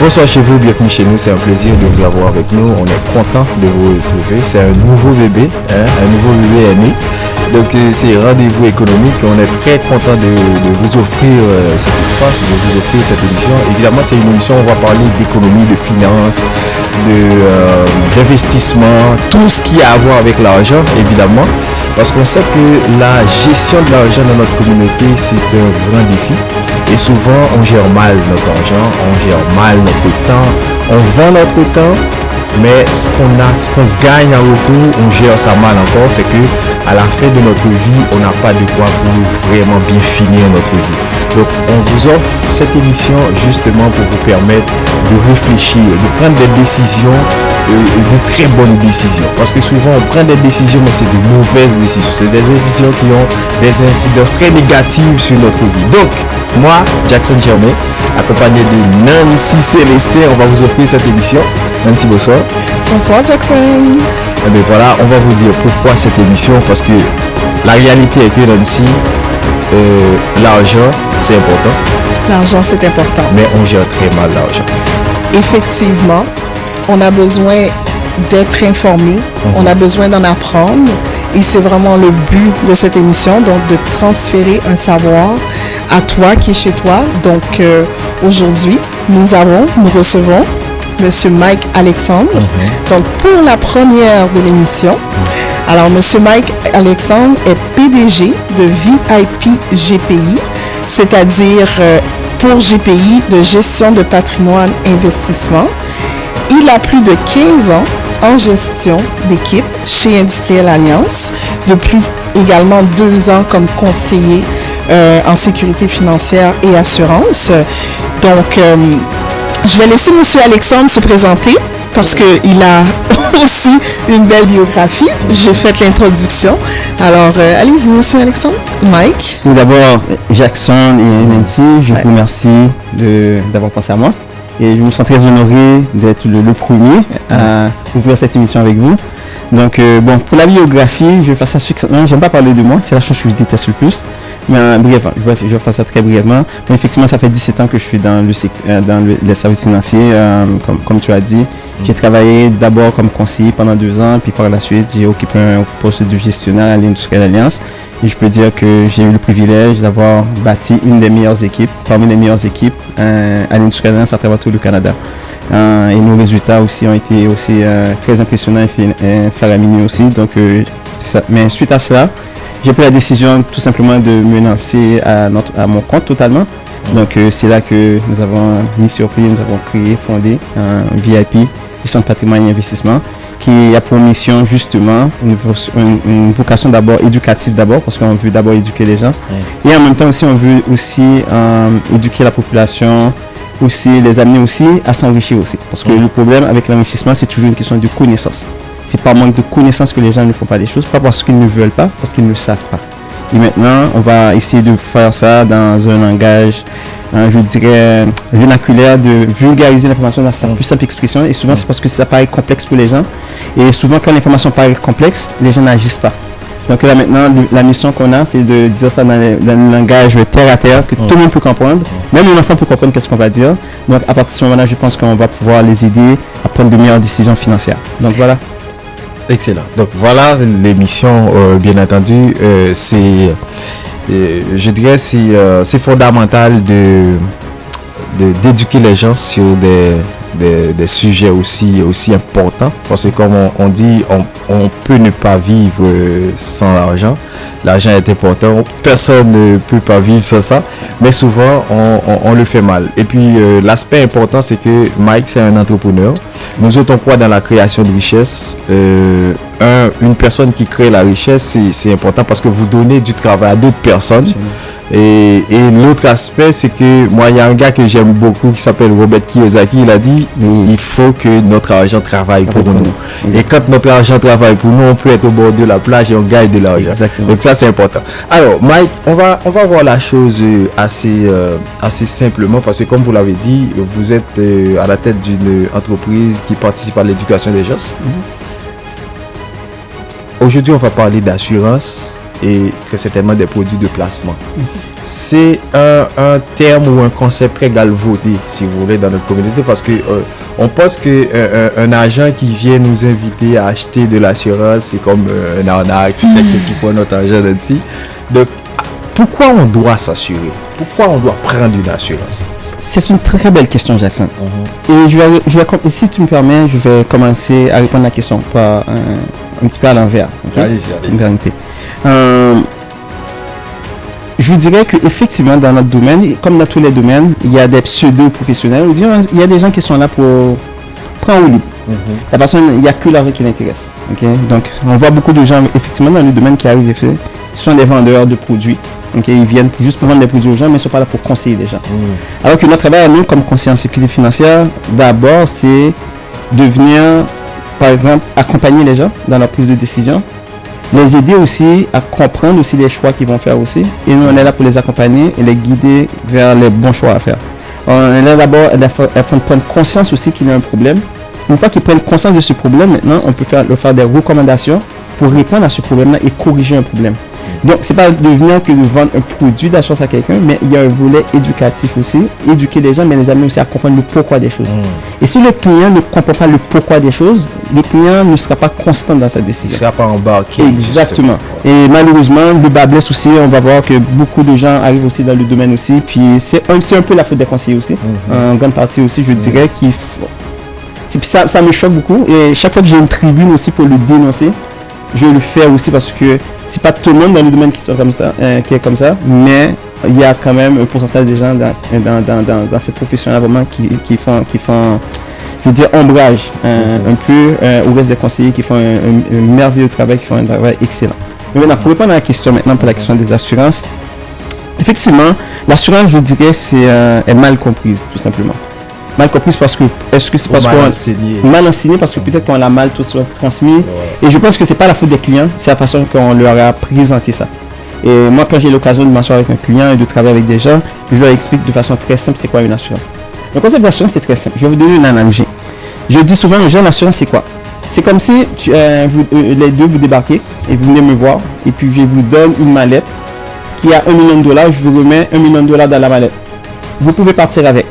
Bonsoir chez vous, bienvenue chez nous, c'est un plaisir de vous avoir avec nous, on est content de vous retrouver, c'est un nouveau bébé, un nouveau bébé est né, donc c'est Rendez-vous économique, on est très content de vous offrir cet espace, de vous offrir cette émission. Évidemment c'est une émission où on va parler d'économie, de finances, d'investissement, tout ce qui a à voir avec l'argent évidemment, parce qu'on sait que la gestion de l'argent dans notre communauté c'est un grand défi. Et souvent, on gère mal notre argent, on gère mal notre temps, on vend notre temps, mais ce qu'on gagne en retour, on gère ça mal encore, fait que à la fin de notre vie, on n'a pas de quoi pour vraiment bien finir notre vie. Donc, on vous offre cette émission justement pour vous permettre de réfléchir, de prendre des décisions, de très bonnes décisions. Parce que souvent, on prend des décisions, mais c'est de mauvaises décisions. C'est des décisions qui ont des incidences très négatives sur notre vie. Donc, moi, Jackson Germain, accompagné de Nancy Célestin, on va vous offrir cette émission. Nancy, bonsoir. Bonsoir, Jackson. Et bien voilà, on va vous dire pourquoi cette émission, parce que la réalité est que Nancy, l'argent, c'est important. L'argent, c'est important. Mais on gère très mal l'argent. Effectivement, on a besoin d'être informé, on a besoin d'en apprendre. Et c'est vraiment le but de cette émission, donc de transférer un savoir à toi qui est chez toi. Donc aujourd'hui, nous recevons Monsieur Mike Alexandre. Donc pour la première de l'émission, alors Monsieur Mike Alexandre est PDG de VIP GPI, c'est-à-dire pour GPI de gestion de patrimoine investissement. Il a plus de 15 ans en gestion d'équipe chez Industriel Alliance, depuis également 2 ans comme conseiller en sécurité financière et assurance. Donc, je vais laisser M. Alexandre se présenter parce qu'il a aussi une belle biographie. J'ai fait l'introduction. Alors, allez-y, M. Alexandre. Mike. Tout d'abord, Jackson et Nancy, je vous remercie d'avoir pensé à moi. Et je me sens très honoré d'être le premier à ouvrir cette émission avec vous. Donc, bon, pour la biographie, je vais faire ça succinctement. Je n'aime pas parler de moi, c'est la chose que je déteste le plus. Mais brièvement, je vais faire ça très brièvement. Mais effectivement, ça fait 17 ans que je suis dans les services financiers, comme tu as dit. J'ai travaillé d'abord comme conseiller pendant 2 ans, puis par la suite, j'ai occupé un poste de gestionnaire à l'Industriel Alliance. Et je peux dire que j'ai eu le privilège d'avoir bâti une des meilleures équipes, parmi les meilleures équipes à l'Industriel Alliance à travers tout le Canada. Et nos résultats aussi ont été aussi très impressionnants et faramineux aussi. Donc, c'est ça. Mais suite à cela, j'ai pris la décision tout simplement de me lancer à mon compte totalement. Donc, c'est là que nous avons mis sur pied, nous avons créé, fondé VIP, gestion de patrimoine et investissement, qui a pour mission justement une vocation d'abord éducative d'abord, parce qu'on veut d'abord éduquer les gens. Et en même temps aussi, on veut aussi éduquer la population, aussi les amener aussi à s'enrichir aussi. Parce que le problème avec l'enrichissement, c'est toujours une question de connaissance. C'est par manque de connaissance que les gens ne font pas des choses, pas parce qu'ils ne veulent pas, parce qu'ils ne savent pas. Et maintenant, on va essayer de faire ça dans un langage, je dirais, vernaculaire, de vulgariser l'information dans sa plus simple expression. Et souvent, c'est parce que ça paraît complexe pour les gens. Et souvent, quand l'information paraît complexe, les gens n'agissent pas. Donc là, maintenant, la mission qu'on a, c'est de dire ça dans le langage terre à terre, que tout le monde peut comprendre. Même un enfant peut comprendre qu'est-ce qu'on va dire. Donc, à partir de ce moment-là, je pense qu'on va pouvoir les aider à prendre de meilleures décisions financières. Donc, voilà. Excellent. Donc voilà l'émission, bien entendu, je dirais c'est fondamental d'éduquer les gens sur des sujets aussi importants, parce que comme on dit, on peut ne pas vivre sans l'argent. L'argent est important, personne ne peut pas vivre sans ça, mais souvent on le fait mal. Et puis l'aspect important, c'est que Mike, c'est un entrepreneur. Nous autres, on croit dans la création de richesse. Une personne qui crée la richesse, c'est important parce que vous donnez du travail à d'autres personnes. Et l'autre aspect, c'est que moi, il y a un gars que j'aime beaucoup qui s'appelle Robert Kiyosaki. Il a dit, il faut que notre argent travaille pour nous. Et quand notre argent travaille pour nous, on peut être au bord de la plage et on gagne de l'argent. Exactement. Donc ça, c'est important. Alors, Mike, on va voir la chose assez simplement parce que comme vous l'avez dit, vous êtes à la tête d'une entreprise qui participe à l'éducation des jeunes. Aujourd'hui, on va parler d'assurance et très certainement des produits de placement. C'est un terme ou un concept très galvaudé, si vous voulez, dans notre communauté parce que on pense qu'un agent qui vient nous inviter à acheter de l'assurance, c'est comme un arnaque, c'est quelqu'un qui prend notre argent là-dessus. Donc, pourquoi on doit s'assurer? Pourquoi on doit prendre une assurance? C'est une très belle question, Jackson. Et je vais, si tu me permets, je vais commencer à répondre à la question par un petit peu à l'envers. Okay? Allez-y. Je vous dirais qu'effectivement, dans notre domaine, comme dans tous les domaines, il y a des pseudo-professionnels. Il y a des gens qui sont là pour prendre au libre. La personne, il n'y a que l'argent qui l'intéresse. Okay? Donc, on voit beaucoup de gens, effectivement, dans le domaine qui arrivent, ce sont des vendeurs de produits. Okay? Ils viennent juste pour vendre des produits aux gens, mais ils ne sont pas là pour conseiller les gens. Alors que notre travail à nous, comme conseiller en sécurité financière, d'abord, c'est de venir, par exemple, accompagner les gens dans leur prise de décision, les aider aussi à comprendre aussi les choix qu'ils vont faire aussi. Et nous, on est là pour les accompagner et les guider vers les bons choix à faire. On est là d'abord à prendre conscience aussi qu'il y a un problème. Une fois qu'ils prennent conscience de ce problème, maintenant, on peut leur faire des recommandations pour répondre à ce problème-là et corriger un problème. Donc, ce n'est pas de venir que de vendre un produit d'assurance à quelqu'un, mais il y a un volet éducatif aussi, éduquer les gens, mais les amener aussi à comprendre le pourquoi des choses. Et si le client ne comprend pas le pourquoi des choses, le client ne sera pas constant dans sa décision. Il ne sera pas embarqué. Exactement. Et malheureusement, le bas blesse aussi, on va voir que beaucoup de gens arrivent aussi dans le domaine aussi, puis c'est un peu la faute des conseillers aussi, en grande partie aussi, je dirais qu'il faut... Ça me choque beaucoup, et chaque fois que j'ai une tribune aussi pour le dénoncer, je le fais aussi parce que c'est pas tout le monde dans le domaine qui est comme ça, mais il y a quand même un pourcentage de gens dans cette profession-là vraiment qui font, je veux dire, ombrage un peu au reste des conseillers qui font un merveilleux travail, qui font un travail excellent. Mais maintenant, pour répondre à la question maintenant, pour la question des assurances, effectivement, l'assurance, je dirais, est mal comprise, tout simplement. Mal comprise parce que, est-ce que c'est parce qu'on mal enseigné parce que peut-être qu'on l'a mal tout soit transmis, et je pense que c'est pas la faute des clients, c'est la façon qu'on leur a présenté ça. Et moi, quand j'ai l'occasion de m'asseoir avec un client et de travailler avec des gens, je leur explique de façon très simple c'est quoi une assurance. Le concept d'assurance, c'est très simple. Je vais vous donner une analogie. Je dis souvent aux gens, l'assurance, c'est quoi? C'est comme si les deux vous débarquez et vous venez me voir, et puis je vous donne une mallette qui a $1 million, je vous remets $1 million dans la mallette. Vous pouvez partir avec.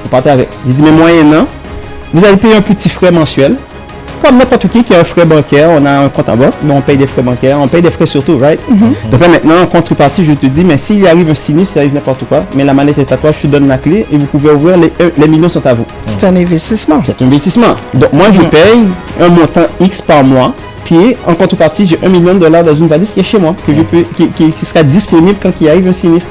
Vous partez avec. Je dis, mais moyennant, vous allez payer un petit frais mensuel. Comme n'importe qui a un frais bancaire, on a un compte en banque, mais on paye des frais bancaires, on paye des frais surtout, right? Donc là maintenant, en contrepartie, je te dis, mais s'il arrive un sinistre, s'il arrive n'importe quoi, mais la mallette est à toi, je te donne la clé et vous pouvez ouvrir, les millions sont à vous. C'est un investissement. C'est un investissement. Donc moi, je paye un montant X par mois, puis en contrepartie, j'ai $1 million dans une valise qui est chez moi, que qui sera disponible quand il arrive un sinistre.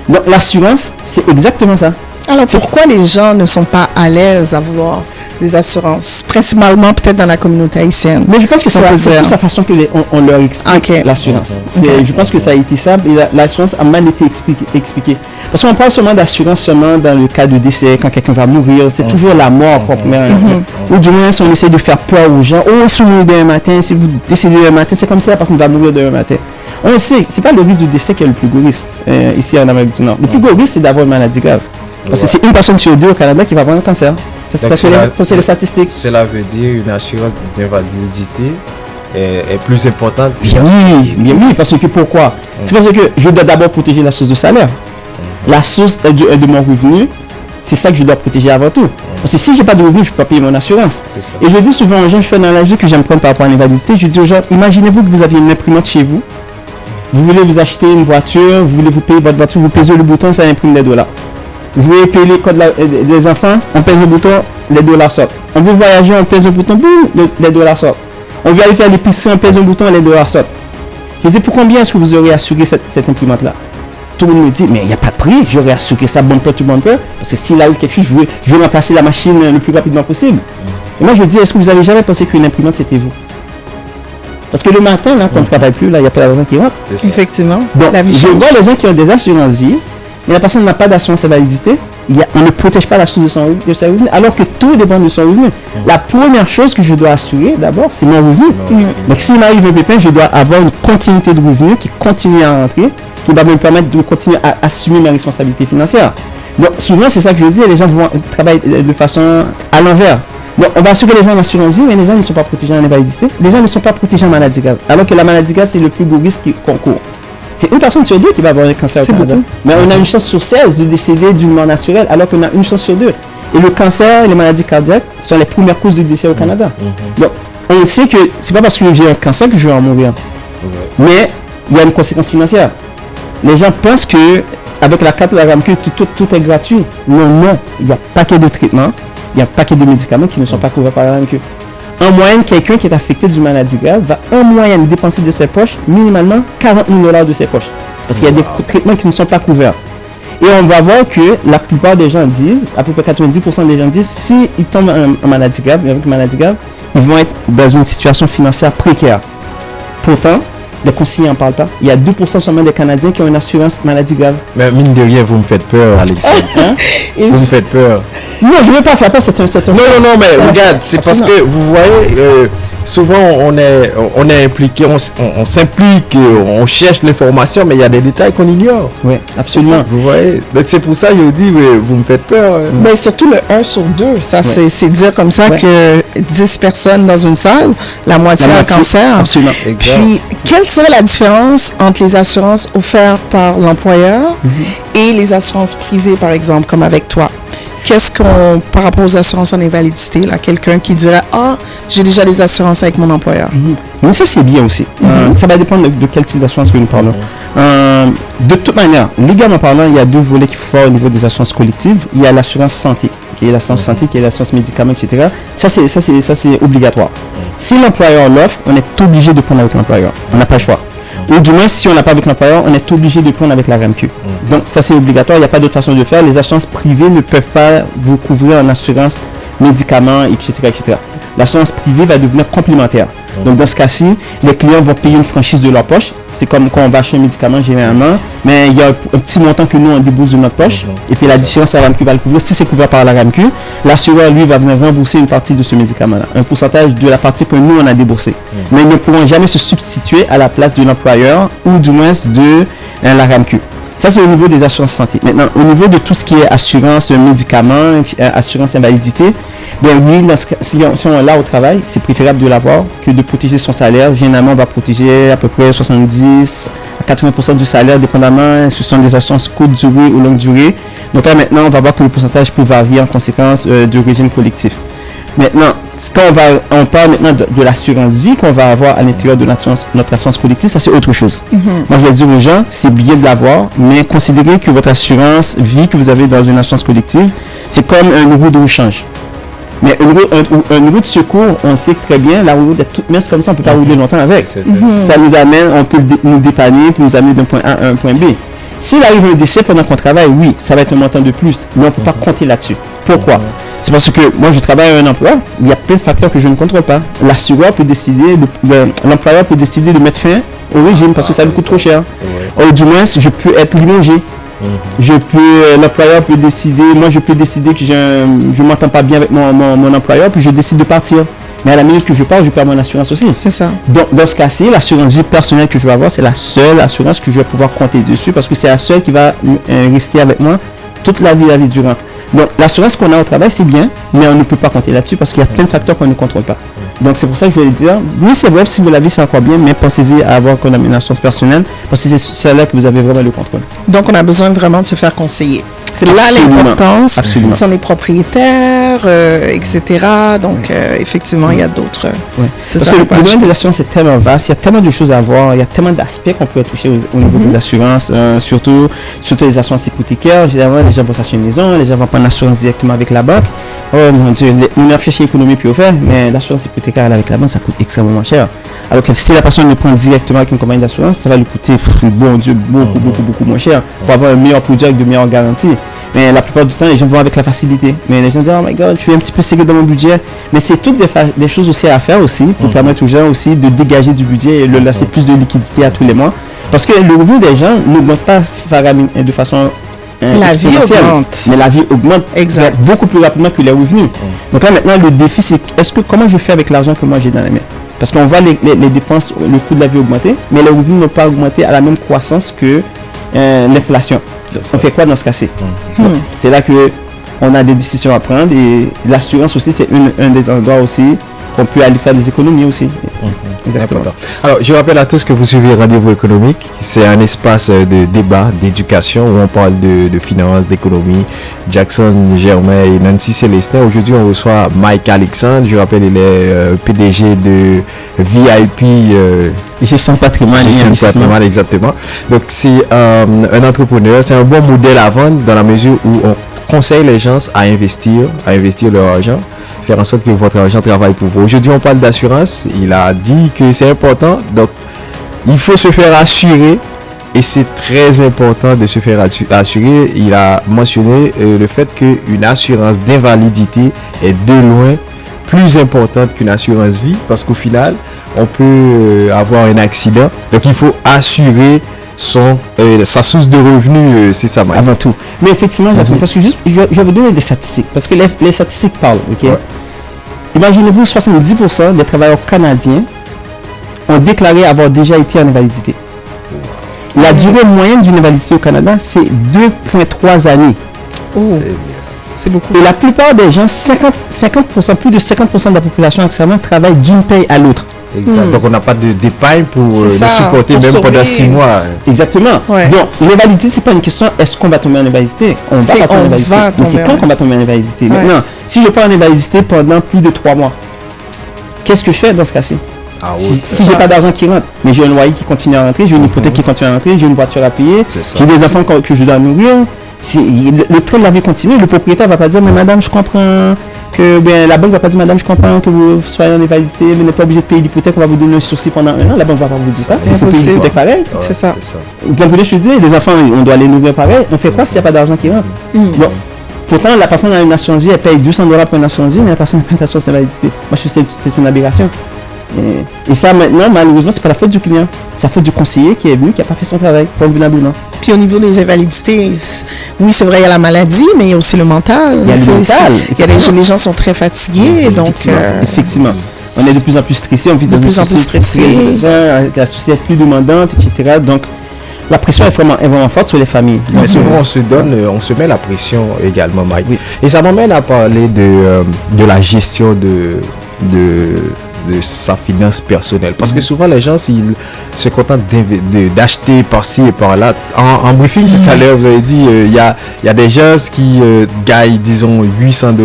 Donc l'assurance, c'est exactement ça. Alors pourquoi les gens ne sont pas à l'aise à vouloir des assurances, principalement peut-être dans la communauté haïtienne? Mais je pense que c'est la façon qu'on leur explique l'assurance. Je pense que ça a été simple et l'assurance a mal été expliquée. Parce qu'on parle seulement d'assurance seulement dans le cas de décès, quand quelqu'un va mourir, c'est toujours la mort proprement. Ou du moins si on essaie de faire peur aux gens, oh si vous mourrez demain matin, si vous décédez demain matin, c'est comme si la personne va mourir demain matin. On le sait, c'est pas le risque de décès qui est le plus gros risque ici en Amérique du Nord. Le plus gros risque c'est d'avoir une maladie grave. Parce que c'est une personne sur deux au Canada qui va avoir un cancer. Ça c'est les statistiques. Cela veut dire une assurance d'invalidité est plus importante. Bien oui, parce que pourquoi? C'est parce que je dois d'abord protéger la source de salaire. La source de mon revenu, c'est ça que je dois protéger avant tout. Parce que si je n'ai pas de revenu, je ne peux pas payer mon assurance. Et je dis souvent aux gens, je fais une analogie que j'aime prendre par rapport à l'invalidité, je dis aux gens, imaginez-vous que vous aviez une imprimante chez vous, vous voulez vous acheter une voiture, vous voulez vous payer votre voiture, vous pesez le bouton, ça imprime des dollars. Vous voulez payer les codes des enfants, on pèse le bouton, les dollars sortent. On veut voyager, on pèse le bouton, boum, les dollars sortent. On veut aller faire l'épicerie, on pèse un bouton, les dollars sortent. Je dis, pour combien est-ce que vous aurez assuré cette imprimante-là? Tout le monde me dit, mais il n'y a pas de prix, j'aurais assuré ça bumper to bumper, parce que s'il arrive quelque chose, je veux remplacer la machine le plus rapidement possible. Et moi, je dis, est-ce que vous avez jamais pensé qu'une imprimante, c'était vous? Parce que le matin, là, quand on ne travaille plus, là, il n'y a pas d'argent qui rentre. Effectivement. Donc, la vie je change. vois les gens qui ont des assurances vie, et la personne n'a pas d'assurance invalidité, on ne protège pas la source de sa revenu, alors que tout dépend de son revenu. La première chose que je dois assurer, d'abord, c'est mon revenu. Donc, s'il m'arrive un pépin, je dois avoir une continuité de revenu qui continue à rentrer, qui va me permettre de continuer à assumer mes responsabilités financières. Donc, souvent, c'est ça que je dis, les gens vont travailler de façon à l'envers. Donc, on va assurer les gens en assurance vie, mais les gens ne sont pas protégés en invalidité. Les gens ne sont pas protégés en maladie grave. Alors que la maladie grave, c'est le plus gros risque qu'on court. C'est une personne sur deux qui va avoir un cancer au Canada. Beaucoup. Mais on a une chance sur 16 de décéder d'une mort naturelle, alors qu'on a une chance sur 2. Et le cancer et les maladies cardiaques sont les premières causes de décès au Canada. Donc, on sait que c'est pas parce que j'ai un cancer que je vais en mourir. Mais il y a une conséquence financière. Les gens pensent que avec la carte de la RAMQ, tout est gratuit. Non. Il y a un paquet de traitements, il y a un paquet de médicaments qui ne sont pas couverts par la RAMQ. En moyenne, quelqu'un qui est affecté d'une maladie grave va en moyenne dépenser de ses poches minimalement $40,000 de ses poches. Parce qu'il y a des traitements qui ne sont pas couverts. Et on va voir que la plupart des gens disent, à peu près 90% des gens disent, s'ils tombent en maladie grave, avec une maladie grave, ils vont être dans une situation financière précaire. Pourtant, les conseillers n'en parlent pas. Il y a 2% seulement des Canadiens qui ont une assurance maladie grave. Mais mine de rien, vous me faites peur, Alexis. Hein? Vous me faites peur. Non, je ne veux pas faire peur, c'est un Non, mais regarde, c'est parce que vous voyez, souvent on est impliqué, on s'implique, on cherche l'information, mais il y a des détails qu'on ignore. Oui, absolument. Vous voyez, donc c'est pour ça que je vous dis, vous me faites peur. Ben, surtout le 1 sur 2, ça c'est dire comme ça que 10 personnes dans une salle, la moitié a un cancer. Absolument. Puis, quelle serait la différence entre les assurances offertes par l'employeur et les assurances privées, par exemple, comme avec toi? Qu'est-ce qu'on, par rapport aux assurances en invalidité, là, quelqu'un qui dirait « Ah, j'ai déjà des assurances avec mon employeur. Mais ça, c'est bien aussi. Ça va dépendre de quel type d'assurance que nous parlons. De toute manière, légalement parlant, il y a deux volets qu'il faut faire au niveau des assurances collectives. Il y a l'assurance santé, qui est l'assurance santé, qui est l'assurance médicaments, etc. Ça, c'est obligatoire. Si l'employeur l'offre, on est obligé de prendre avec l'employeur. On n'a pas le choix. Ou du moins, si on n'a pas avec l'employeur, on est obligé de prendre avec la RAMQ. Donc, ça, c'est obligatoire. Il n'y a pas d'autre façon de le faire. Les assurances privées ne peuvent pas vous couvrir en assurance médicaments, etc., etc. L'assurance privée va devenir complémentaire. Donc, dans ce cas-ci, les clients vont payer une franchise de leur poche. C'est comme quand on va acheter un médicament généralement, mais il y a un petit montant que nous, on débourse de notre poche. Et puis, la différence, la RAMQ va le couvrir. Si c'est couvert par la RAMQ, l'assureur, lui, va venir rembourser une partie de ce médicament-là. Un pourcentage de la partie que nous, on a déboursée. Mais ils ne pourront jamais se substituer à la place de l'employeur ou du moins de la RAMQ. Ça, c'est au niveau des assurances santé. Maintenant, au niveau de tout ce qui est assurance médicaments, assurance invalidité, bien oui, si on est là au travail, c'est préférable de l'avoir que de protéger son salaire. Généralement, on va protéger à peu près 70 à 80% du salaire, dépendamment si ce sont des assurances courte durée ou longue durée. Donc là, maintenant, on va voir que le pourcentage peut varier en conséquence du régime collectif. Maintenant, quand on parle maintenant de l'assurance vie qu'on va avoir à l'intérieur de notre assurance collective, ça c'est autre chose. Moi je vais dire aux gens, c'est bien de l'avoir, mais considérez que votre assurance vie que vous avez dans une assurance collective, c'est comme un roue de rechange. Mais un roue de secours, on sait très bien, la roue est toute mince comme ça, on ne peut pas rouler longtemps avec. Ça nous amène, on peut nous dépanner pour nous amener d'un point A à un point B. S'il arrive un décès pendant qu'on travaille, oui, ça va être un montant de plus, mais on ne peut pas compter là-dessus. Pourquoi? C'est parce que moi, je travaille à un emploi, il y a plein de facteurs que je ne contrôle pas. L'assureur peut décider, l'employeur peut décider de mettre fin au régime parce que ça lui coûte trop cher. Ou du moins, je peux être limogé. L'employeur peut décider, moi je peux décider que je ne m'entends pas bien avec mon employeur, puis je décide de partir. Mais à la minute que je pars, je perds mon assurance aussi. C'est ça. Donc, dans ce cas-ci, l'assurance vie personnelle que je vais avoir, c'est la seule assurance que je vais pouvoir compter dessus parce que c'est la seule qui va rester avec moi toute la vie durante. Donc, l'assurance qu'on a au travail, c'est bien, mais on ne peut pas compter là-dessus parce qu'il y a plein de facteurs qu'on ne contrôle pas. Donc, c'est pour ça que je vais dire, oui, c'est vrai, si vous l'avez, c'est encore bien, mais pensez-y à avoir qu'on a une assurance personnelle parce que c'est celle-là que vous avez vraiment le contrôle. Donc, on a besoin vraiment de se faire conseiller. C'est là l'importance. Ils sont les propriétaires, etc. Donc, effectivement, il y a d'autres. Parce que le domaine des assurances est tellement vaste, il y a tellement de choses à voir, il y a tellement d'aspects qu'on peut toucher au niveau des assurances, surtout les assurances hypothécaires. Généralement, les gens vont s'acheter une maison, les gens vont prendre l'assurance directement avec la banque. Oh mon Dieu, on a cherché l'économie puis au fait, mais l'assurance hypothécaire avec la banque, ça coûte extrêmement cher. Alors que si la personne le prend directement avec une compagnie d'assurance, ça va lui coûter, bon Dieu, beaucoup moins cher pour avoir un meilleur produit avec de meilleures garanties. Mais la plupart du temps, les gens vont avec la facilité. Mais les gens disent, oh my God, je suis un petit peu serré dans mon budget. Mais c'est toutes des choses aussi à faire aussi pour permettre aux gens aussi de dégager du budget et de laisser plus de liquidité à tous les mois. Parce que le revenu des gens n'augmente pas de façon la vie augmente. Mais la vie augmente beaucoup plus rapidement que les revenus. Donc là, maintenant, le défi, c'est comment je fais avec l'argent que moi j'ai dans les mains? Parce qu'on voit les dépenses, le coût de la vie augmenter, mais les revenus n'ont pas augmenté à la même croissance que l'inflation. On fait quoi dans ce cas-ci? C'est là qu'on a des décisions à prendre et l'assurance aussi, c'est un des endroits aussi qu'on peut aller faire des économies aussi. Exactement. Alors, je rappelle à tous que vous suivez Rendez-vous économique. C'est un espace de débat, d'éducation où on parle de finances, d'économie. Jackson Germain et Nancy Célestin. Aujourd'hui, on reçoit Mike Alexandre. Je rappelle, il est PDG de VIP. Gestion patrimoine. Gestion patrimoine, exactement. Donc, c'est un entrepreneur. C'est un bon modèle à vendre dans la mesure où on conseille les gens à investir leur argent, faire en sorte que votre argent travaille pour vous. Aujourd'hui, on parle d'assurance. Il a dit que c'est important. Donc, il faut se faire assurer. Et c'est très important de se faire assurer. Il a mentionné le fait qu'une assurance d'invalidité est de loin plus importante qu'une assurance vie. Parce qu'au final, on peut avoir un accident. Donc, il faut assurer sa source de revenus, c'est ça, Mike. Avant tout. Mais effectivement, parce que juste, je vais vous donner des statistiques. Parce que les statistiques parlent, ok? Ouais. Imaginez-vous, 70% des travailleurs canadiens ont déclaré avoir déjà été en invalidité. La durée moyenne d'une invalidité au Canada, c'est 2,3 années. Oh. C'est beaucoup. Et la plupart des gens, 50%, plus de 50% de la population actuellement travaille d'une paye à l'autre. Exact. Donc on n'a pas d'épargne pour le supporter même pendant 6 mois. Exactement. Ouais. Donc l'invalidité, c'est pas une question est-ce qu'on va tomber en invalidité. On va pas tomber en invalidité. Mais c'est quand qu'on va tomber en invalidité. Ouais. Maintenant, si je pars en invalidité pendant plus de 3 mois, qu'est-ce que je fais dans ce cas-ci? Si j'ai pas d'argent qui rentre, mais j'ai un loyer qui continue à rentrer, j'ai une hypothèque qui continue à rentrer, j'ai une voiture à payer, j'ai des enfants que je dois nourrir, le train de la vie continue, le propriétaire va pas dire mais madame je comprends que la banque va pas dire madame je comprends que vous soyez en invalidité mais n'êtes pas obligé de payer l'hypothèque, on va vous donner un sursis pendant 1 an, la banque va pas vous dire ça. Il faut payer l'hypothèque pareil. C'est ça. Comme je te dis, les enfants on doit les nourrir pareil, on fait quoi s'il n'y a pas d'argent qui rentre? Bon. Pourtant la personne a une assurance vie, elle paye $200 pour une assurance vie, mais la personne n'a pas d'assurance invalidité. Moi je trouve que c'est une aberration. Et ça maintenant malheureusement c'est pas la faute du client, c'est la faute du conseiller qui est venu, qui n'a pas fait son travail convenablement. Puis au niveau des invalidités, oui c'est vrai il y a la maladie mais il y a aussi le mental. Il y a le mental. Les gens sont très fatigués donc effectivement. On est de plus en plus stressé, on vit de plus en plus stressé. La société est plus demandante, etc. Donc la pression est vraiment forte sur les familles. Mais souvent on se met la pression également, Mike. Oui. Et ça m'amène à parler de la gestion de sa finance personnelle. Parce que souvent, les gens, s'ils se contentent d'acheter par-ci et par-là, en briefing tout à l'heure, vous avez dit, il y a des gens qui gagnent, disons, $800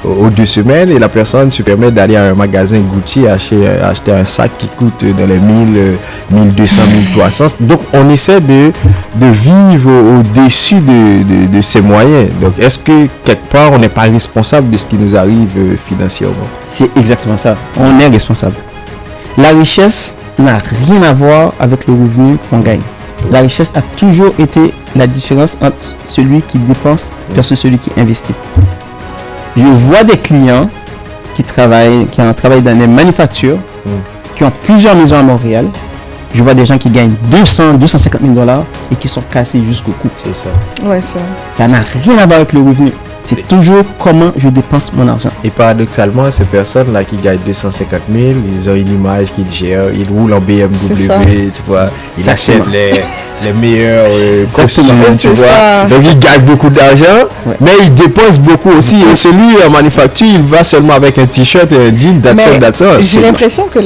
aux 2 semaines et la personne se permet d'aller à un magasin Gucci acheter un sac qui coûte dans les 1200, 1300. Donc, on essaie de vivre au-dessus de ses moyens. Donc, est-ce que quelque part, on n'est pas responsable de ce qui nous arrive financièrement? C'est exactement ça. On est responsable. La richesse n'a rien à voir avec le revenu qu'on gagne. La richesse a toujours été la différence entre celui qui dépense versus celui qui investit. Je vois des clients qui ont travaillé dans des manufactures, qui ont plusieurs maisons à Montréal. Je vois des gens qui gagnent 250 000 $ et qui sont cassés jusqu'au cou. C'est ça. Ouais, c'est vrai. Ça n'a rien à voir avec le revenu. C'est toujours comment je dépense mon argent. Et paradoxalement, ces personnes-là qui gagnent 250 000, ils ont une image qu'ils gèrent, ils roulent en BMW, tu vois, ils achètent les meilleurs costumes, tu vois. Donc ils gagnent beaucoup d'argent, mais ils dépensent beaucoup aussi. Et celui en manufacture, il va seulement avec un t-shirt et un jean, that's all. J'ai l'impression que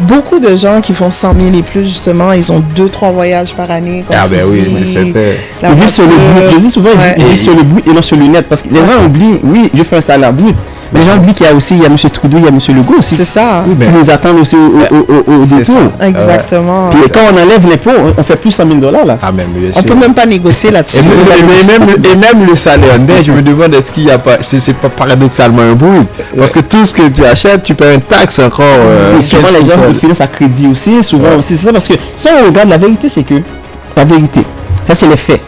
beaucoup de gens qui font 100 000 et plus, justement, ils ont 2-3 voyages par année. Oui, c'est certain. Je dis souvent, ils vivent sur le bout et non sur le net, parce que les gens oublient, oui, je fais un salaire brut. Mais les gens oublient qu'il y a aussi, il y a M. Trudeau, il y a M. Legault aussi. C'est ça. Qui nous attendent aussi au détour. Exactement. Puis quand on enlève l'impôt, on fait plus 100 000 $ là. Ah, même, bien sûr. On peut même pas négocier là-dessus. Et même le salaire net, je me demande est-ce qu'il n'y a pas, c'est pas paradoxalement un bruit. Parce que tout ce que tu achètes, tu paies une taxe encore. Et souvent les gens le financent à crédit aussi, souvent aussi. C'est ça parce que si on regarde, la vérité, c'est que, la vérité, ça c'est les faits.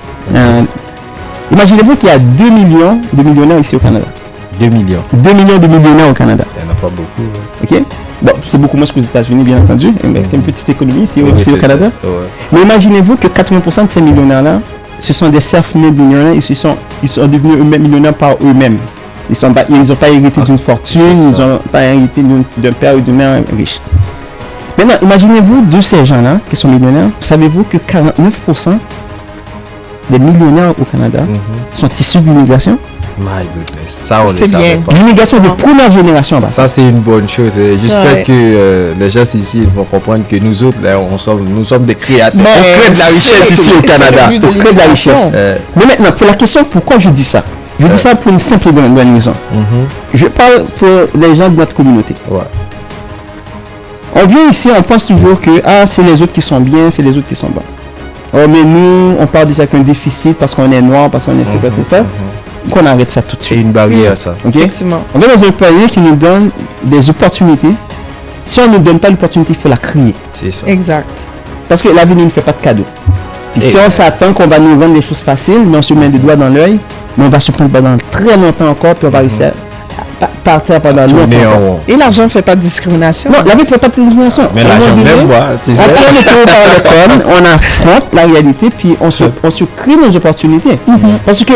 Imaginez-vous qu'il y a 2 millions de millionnaires ici au Canada. 2 millions. 2 millions de millionnaires au Canada. Il n'y en a pas beaucoup. Ok? Bon, c'est beaucoup moins qu'aux États-Unis, bien entendu. Mais c'est une petite économie ici au Canada. Ouais. Mais imaginez-vous que 80% de ces millionnaires-là, ce sont des self-made millionnaires. Ils sont devenus eux-mêmes millionnaires par eux-mêmes. Ils n'ont pas hérité d'une fortune, ils n'ont pas hérité d'un père ou d'une mère riche. Maintenant, imaginez-vous de ces gens-là qui sont millionnaires. Savez-vous que 49% des millionnaires au Canada sont issus de l'immigration? My goodness. Ça, on C'est le savait bien. pas. L'immigration de première génération. Bah. Ça, c'est une bonne chose. Et j'espère Ouais. que les gens ici vont comprendre que nous autres, là, nous sommes des créateurs. Mais on crée de la richesse ici au c'est Canada. le but de On crée de la richesse. Mais maintenant, pour la question pourquoi je dis ça, je dis ça pour une simple et bonne raison. Je parle pour les gens de notre communauté. Ouais. On vient ici, on pense toujours que c'est les autres qui sont bien, c'est les autres qui sont bons. Oh, mais nous, on parle déjà qu'un déficit parce qu'on est noir, parce qu'on est c'est ça. Qu'on arrête ça tout de C'est suite. une barrière, ça. Ok? Effectivement. On est dans un pays qui nous donne des opportunités. Si on ne nous donne pas l'opportunité, il faut la créer. C'est ça. Exact. Parce que la vie ne nous fait pas de cadeaux. Puis Et- si on s'attend qu'on va nous rendre des choses faciles, mais on se met des doigts dans l'œil, mais on va se prendre pendant très longtemps encore, puis on va rester à partir pendant Tourner longtemps. en encore. rond. Et l'argent ne fait pas de discrimination. Non, la vie ne fait pas de discrimination. Mais À un l'argent moment donné, même moi, tu sais. on prend le taureau par le cornes, on affronte la réalité, puis on se crée nos opportunités. Parce que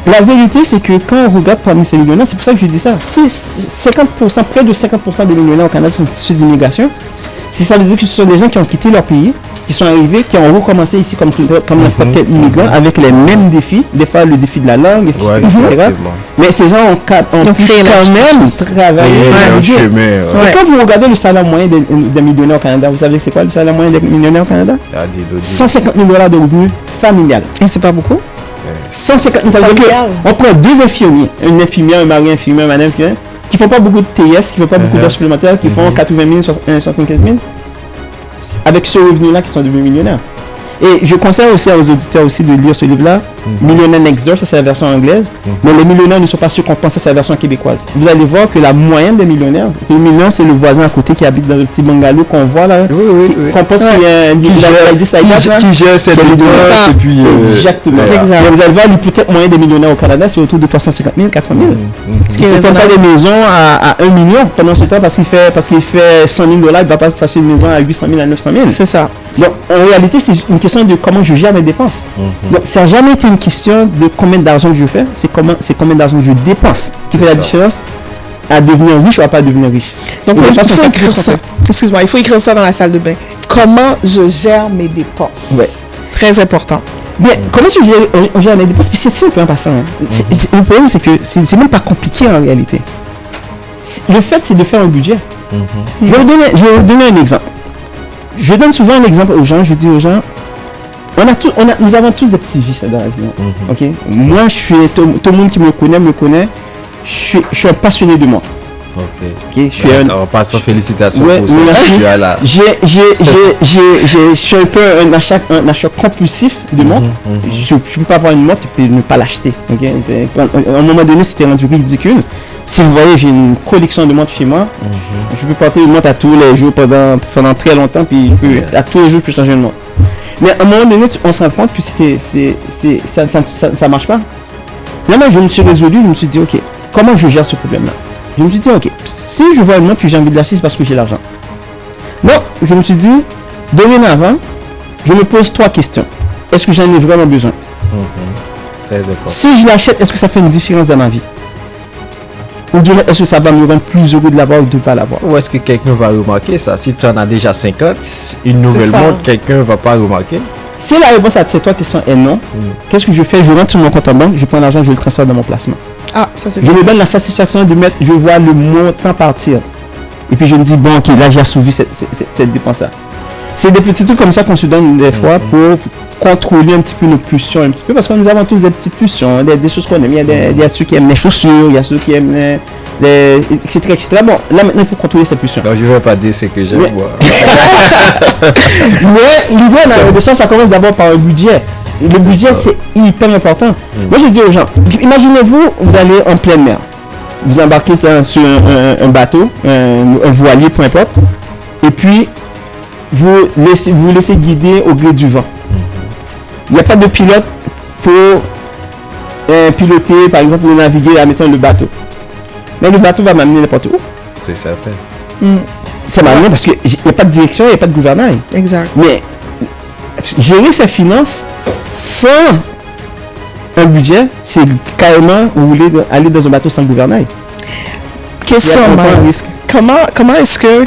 la vérité, c'est que quand on regarde parmi ces millionnaires, c'est pour ça que je dis ça, si 50%, près de 50% des millionnaires au Canada sont issus de l'immigration, si ça veut dire que ce sont des gens qui ont quitté leur pays, qui sont arrivés, qui ont recommencé ici comme n'importe quel immigrant, avec les mêmes défis, des fois le défi de la langue, Ouais, etc. exactement. Mais ces gens ont pu créé la quand même chance. travailler. Et leur naviguer. chemin. Et Ouais. quand vous regardez le salaire moyen des millionnaires au Canada, vous savez c'est quoi le salaire moyen des millionnaires au Canada? Dis-le. 150 000 $ de revenus familial. Et c'est pas beaucoup. 150 000, ça veut dire Familial. qu'on prend 2 infirmiers, un infirmier, un mari infirmier, un madame infirmière, qui font pas beaucoup de TS, qui font pas beaucoup d'heures supplémentaires, qui font 80 000, 75 000, avec ce revenu-là qui sont devenus millionnaires. Et je conseille aussi aux auditeurs aussi de lire ce livre-là, Millionaire Next Door, ça c'est la version anglaise, mais les millionnaires ne sont pas ceux qu'on pense, ça c'est la version québécoise. Vous allez voir que la moyenne des millionnaires, c'est le millionnaire, c'est le voisin à côté qui habite dans le petit bungalow qu'on voit là, Oui. qu'on pense qu'il y a un Qui gère cette C'est dépense et puis. Exactement. Exact. Mais vous allez voir, l'hypothèque moyenne des millionnaires au Canada, c'est autour de 350 000, 400 000. Ce qui est C'est pas raisonnable. des maisons à 1 million pendant ce temps parce qu'il fait 100 000 $, il ne va pas s'acheter une maison à 800 000, à 900 000. C'est ça. Donc, en réalité, c'est une question de comment je gère mes dépenses. Donc, ça n'a jamais été une question de combien d'argent que je fais, c'est combien d'argent que je dépense qui fait la ça. différence à devenir riche ou à pas devenir riche. Donc, Et il les gens sont faut écrire sacrifiés. ça. Excuse-moi, il faut écrire ça dans la salle de bain. Comment je gère mes dépenses. Ouais. Très important. Mais comment on gère mes dépenses? Puis c'est simple en passant. Hein. Le problème, c'est que c'est même pas compliqué en réalité. Le fait, c'est de faire un budget. Je vais vous donner un exemple. Je donne souvent un exemple aux gens. Je dis aux gens, nous avons tous des petits vices dans la vie. Hein. Ok. Moi, tout le monde qui me connaît. Je suis un passionné de montres. Ok. Ok. Je suis un. En passant, félicitations Ouais, pour ça. merci. Tu as la- Je suis un peu un achat compulsif de montres. Je ne peux pas avoir une montre et ne pas l'acheter. Ok. À un moment donné, c'était rendu ridicule. Si vous voyez, j'ai une collection de montres chez moi. Je peux porter une montre à tous les jours pendant très longtemps. Puis à tous les jours, je peux changer une montre. Mais à un moment donné, on se rend compte que ça marche pas. Là, moi, je me suis résolu, je me suis dit, ok, comment je gère ce problème-là? Je me suis dit, ok, si je vois une montre que j'ai envie de l'acheter, c'est parce que j'ai l'argent. Donc, je me suis dit, dorénavant, je me pose 3 questions. Est-ce que j'en ai vraiment besoin? Très important. Si je l'achète, est-ce que ça fait une différence dans ma vie? Ou du moins, est-ce que ça va me rendre plus heureux de l'avoir ou de ne pas l'avoir? Ou est-ce que quelqu'un va remarquer ça? Si tu en as déjà 50, une nouvelle ça. montre, quelqu'un ne va pas remarquer. Si la réponse à ces 3 questions est non, qu'est-ce que je fais? Je rentre sur mon compte en banque, je prends l'argent, je le transfère dans mon placement. Ah, ça c'est Je bien. me donne la satisfaction de mettre, je vois le montant partir. Et puis je me dis, bon, ok, là j'ai assouvi cette dépense-là. C'est des petits trucs comme ça qu'on se donne des fois pour contrôler un petit peu nos pulsions, un petit peu, parce que nous avons tous des petites pulsions, des choses qu'on aime. Il y a ceux qui aiment les chaussures, il y a ceux qui aiment etc., etc. Bon, là maintenant il faut contrôler ces pulsions. Donc je ne vais pas dire ce que j'aime. Ouais. Moi. Mais l'idée de ça commence d'abord par un budget. Et le budget, ça. c'est hyper important. Moi, je dis aux gens, imaginez-vous, vous allez en pleine mer. Vous embarquez sur un bateau, un voilier, peu importe. Et puis, vous laissez guider au gré du vent. Il n'y a pas de pilote pour piloter, par exemple, ou naviguer, admettons, le bateau. Mais le bateau va m'amener n'importe où. C'est certain. Ça va amener parce qu'il n'y a pas de direction, il n'y a pas de gouvernail. Exact. Mais gérer ses finances sans un budget, c'est carrément vous voulez aller dans un bateau sans gouvernail. Question, On prend un risque. comment est-ce que,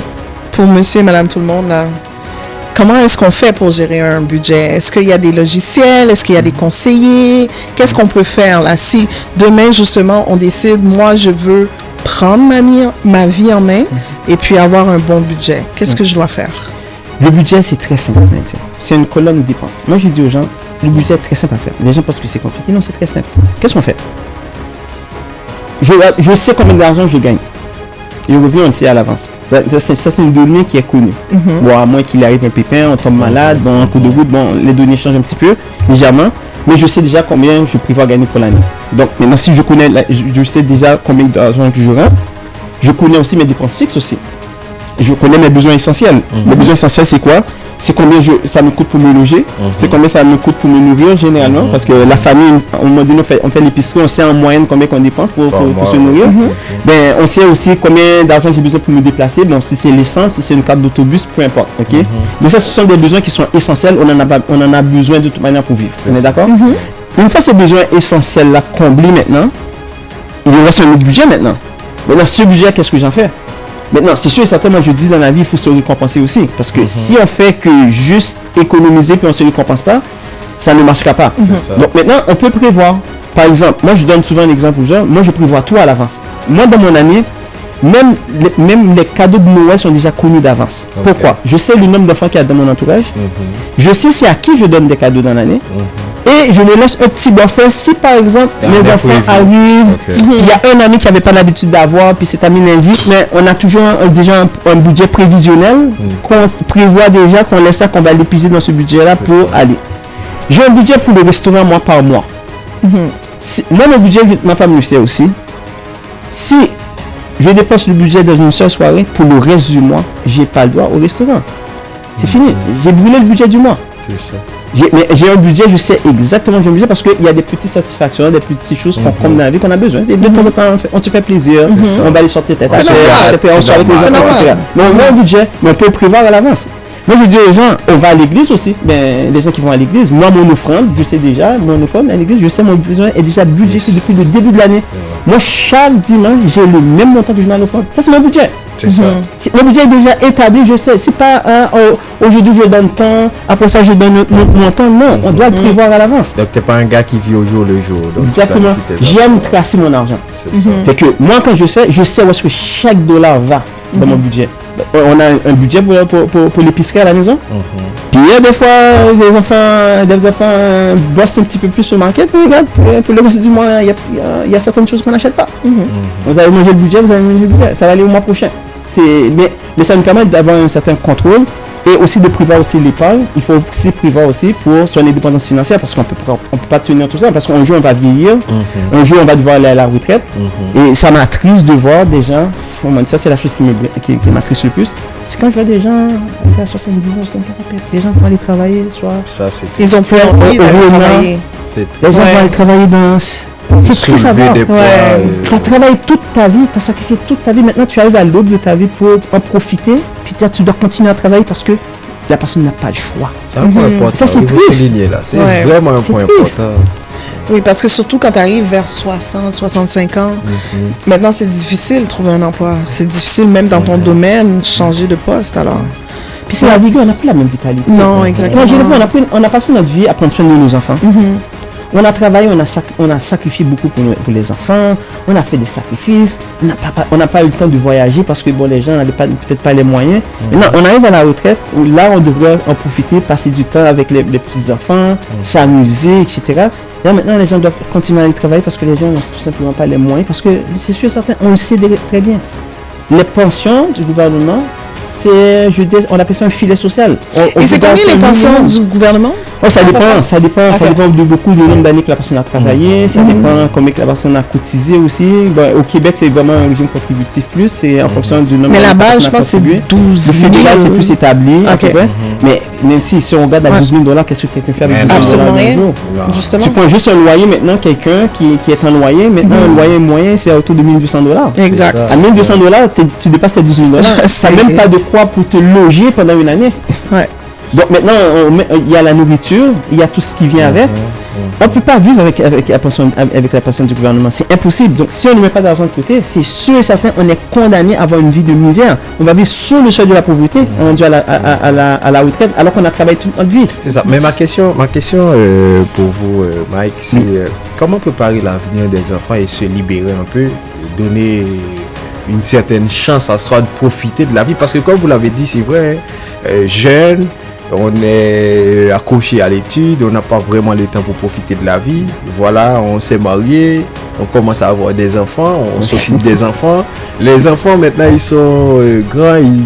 pour monsieur et madame tout le monde, là, comment est-ce qu'on fait pour gérer un budget? Est-ce qu'il y a des logiciels? Est-ce qu'il y a des conseillers? Qu'est-ce qu'on peut faire là? Si demain, justement, on décide, moi, je veux prendre ma vie en main et puis avoir un bon budget, qu'est-ce que je dois faire? Le budget, c'est très simple. C'est une colonne de dépenses. Moi, je dis aux gens, le budget est très simple à faire. Les gens pensent que c'est compliqué. Non, c'est très simple. Qu'est-ce qu'on fait? Je sais combien d'argent je gagne. Le revenu, on le sait à l'avance. Ça, c'est une donnée qui est connue. Bon, à moins qu'il arrive un pépin, on tombe malade, bon, un coup de goutte, bon, les données changent un petit peu, légèrement. Mais je sais déjà combien je prévois gagner pour l'année. Donc, maintenant, si je sais déjà combien d'argent que je rentre, je connais aussi mes dépenses fixes aussi. Je connais mes besoins essentiels. Mes besoins essentiels, c'est quoi? C'est combien ça me coûte pour me loger, c'est combien ça me coûte pour me nourrir généralement, parce que la famille, au moment donné, on fait l'épicerie, on sait en moyenne combien qu'on dépense pour se nourrir. Ben, on sait aussi combien d'argent j'ai besoin pour me déplacer, bon, si c'est l'essence, si c'est une carte d'autobus, peu importe. Okay? Donc ça, ce sont des besoins qui sont essentiels, on en a besoin de toute manière pour vivre. On est d'accord? Une fois ces besoins essentiels-là comblés maintenant, il nous reste un autre budget maintenant. Maintenant, ce budget, qu'est-ce que j'en fais? Maintenant, c'est sûr et certain, moi je dis dans la vie, il faut se récompenser aussi. Parce que si on fait que juste économiser puis on ne se récompense pas, ça ne marchera pas. Donc maintenant, on peut prévoir. Par exemple, moi je donne souvent un exemple aux gens, moi je prévois tout à l'avance. Moi dans mon année, même les cadeaux de Noël sont déjà connus d'avance. Pourquoi? Je sais le nombre d'enfants qu'il y a dans mon entourage. Je sais c'est à qui je donne des cadeaux dans l'année. Et je me laisse un petit buffer si par exemple mes enfants arrivent, il y a un ami qui n'avait pas l'habitude d'avoir, puis cet ami l'invite, mais on a toujours déjà un budget prévisionnel qu'on prévoit déjà, qu'on laisse ça, qu'on va l'épuiser dans ce budget-là pour aller. J'ai un budget pour le restaurant mois par mois. Moi, mon budget, ma femme le sait aussi. Si je dépense le budget dans une seule soirée, pour le reste du mois, j'ai pas le droit au restaurant. C'est fini. J'ai brûlé le budget du mois. C'est ça. J'ai un budget, je sais exactement j'ai un budget parce qu'il y a des petites satisfactions, des petites choses qu'on comme dans la vie qu'on a besoin. Et de temps en temps, on se fait plaisir, on va aller sortir tête à tête, on sort avec les enfants, etc. Mais on a un budget, mais on peut prévoir à l'avance. Moi, je dis aux gens, on va à l'église aussi. Ben, les gens qui vont à l'église, moi, mon offrande, je sais déjà, mon offrande à l'église, je sais mon besoin est déjà budgété depuis le début de l'année. Moi, chaque dimanche, j'ai le même montant que je mets à l'offrande. Ça, c'est mon budget. C'est ça. Le budget est déjà établi, je sais. C'est pas aujourd'hui je donne tant, après ça je donne mon temps. Non, on doit le prévoir à l'avance. Donc, tu n'es pas un gars qui vit au jour le jour. Donc exactement. J'aime tracer mon argent. C'est ça. Fait que moi, quand je sais où est-ce que chaque dollar va dans mon budget. On a un budget pour l'épicerie à la maison. Puis il y a des fois, des enfants bossent un petit peu plus sur le market. Mais regarde, pour le reste du mois, il y a certaines choses qu'on n'achète pas. Vous avez mangé le budget, vous avez mangé le budget. Ça va aller au mois prochain. Mais ça nous permet d'avoir un certain contrôle et aussi de prévoir aussi l'épargne. Il faut aussi prévoir aussi pour son indépendance financière parce qu'on peut pas tenir tout ça. Parce qu'un jour on va vieillir, un jour on va devoir aller à la retraite. Et ça m'attriste de voir des gens, ça c'est la chose qui m'attriste le plus, c'est quand je vois des gens à 70 ans, 75 ans, des gens vont aller travailler, ça, c'est ils ont plus envie d'aller travailler. Les gens vont aller travailler dans... C'est triste à voir. Tu as travaillé toute ta vie, tu as sacrifié toute ta vie. Maintenant, tu arrives à l'aube de ta vie pour en profiter. Puis tu dois continuer à travailler parce que la personne n'a pas le choix. C'est un point important. Ça, c'est triste. C'est vraiment un point important. Oui, parce que surtout quand tu arrives vers 60, 65 ans, maintenant, c'est difficile de trouver un emploi. C'est difficile même dans ton domaine, changer de poste. Alors. Puis c'est la vie, on n'a plus la même vitalité. Non, exactement. On a passé notre vie à prendre soin de nos enfants. On a travaillé, on a sacrifié beaucoup pour les enfants, on a fait des sacrifices, on n'a pas eu le temps de voyager parce que bon, les gens n'avaient peut-être pas les moyens. Maintenant, on arrive à la retraite où là, on devrait en profiter, passer du temps avec les petits-enfants, s'amuser, etc. Là, maintenant, les gens doivent continuer à aller travailler parce que les gens n'ont tout simplement pas les moyens. Parce que c'est sûr, certains, on le sait très bien. Les pensions du gouvernement, on appelle ça un filet social. Et c'est combien les pensions du gouvernement? Ça dépend de beaucoup du nombre d'années que la personne a travaillé, ça dépend combien que la personne a cotisé aussi. Bon, au Québec, c'est vraiment un régime contributif plus, c'est en fonction du nombre d'années. Mais la base, je pense, c'est 12 000. Le fédéral, c'est plus établi, à peu près. Mais Nancy, si on regarde à 12 000 $, qu'est-ce que quelqu'un fait avec 12 000 $ absolument rien. Justement. Tu prends juste un loyer maintenant, quelqu'un qui est en loyer, maintenant un loyer moyen, c'est autour de 1 200 $. Exact. À 1 200 $, tu dépasses les 12 000 $. Ça n'a même pas de quoi pour te loger pendant une année. Ouais. Donc maintenant, il y a la nourriture, il y a tout ce qui vient avec. On ne peut pas vivre avec la pension du gouvernement. C'est impossible. Donc si on ne met pas d'argent de côté, c'est sûr et certain on est condamné à avoir une vie de misère. On va vivre sur le seuil de la pauvreté, rendu à la retraite, alors qu'on a travaillé toute notre vie. C'est ça. Mais ma question pour vous, Mike, c'est comment préparer l'avenir des enfants et se libérer un peu, donner une certaine chance à soi de profiter de la vie. Parce que comme vous l'avez dit, c'est vrai, jeune, on est accroché à l'étude, on n'a pas vraiment le temps pour profiter de la vie. Voilà, on s'est marié, on commence à avoir des enfants, on s'occupe des enfants. Les enfants maintenant ils sont grands, ils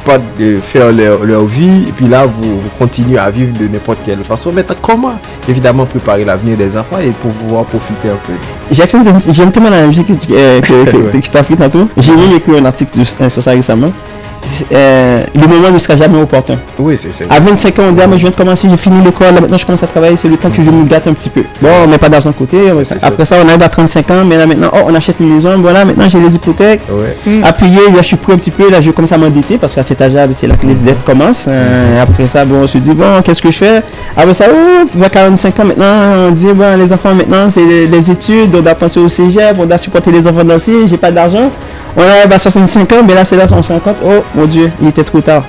partent faire leur vie et puis là vous continuez à vivre de n'importe quelle façon. Maintenant comment évidemment préparer l'avenir des enfants et pour pouvoir profiter un peu? J'aime tellement la musique que tu as fait tantôt. J'ai même écrit un article sur ça récemment. Le moment ne sera jamais opportun. Oui, c'est à 25 ans, on dit, moi je viens de commencer, j'ai fini l'école, là maintenant je commence à travailler, c'est le temps que je me gâte un petit peu. Bon, on met pas d'argent de côté. Après ça, on arrive à 35 ans, mais là maintenant, on achète une maison, voilà, maintenant j'ai les hypothèques. À payer, là je suis pris un petit peu, là je commence à m'endetter parce qu'à cet âge-là, c'est là que les dettes commencent. Après ça, bon, on se dit, bon, qu'est-ce que je fais? Après ça, vers 45 ans maintenant, on dit, bon, les enfants maintenant, c'est les études, on doit penser au cégep, on doit supporter les enfants danser, j'ai pas d'argent. On arrive à 65 ans, mais là c'est là 150. Oh mon Dieu, il était trop tard.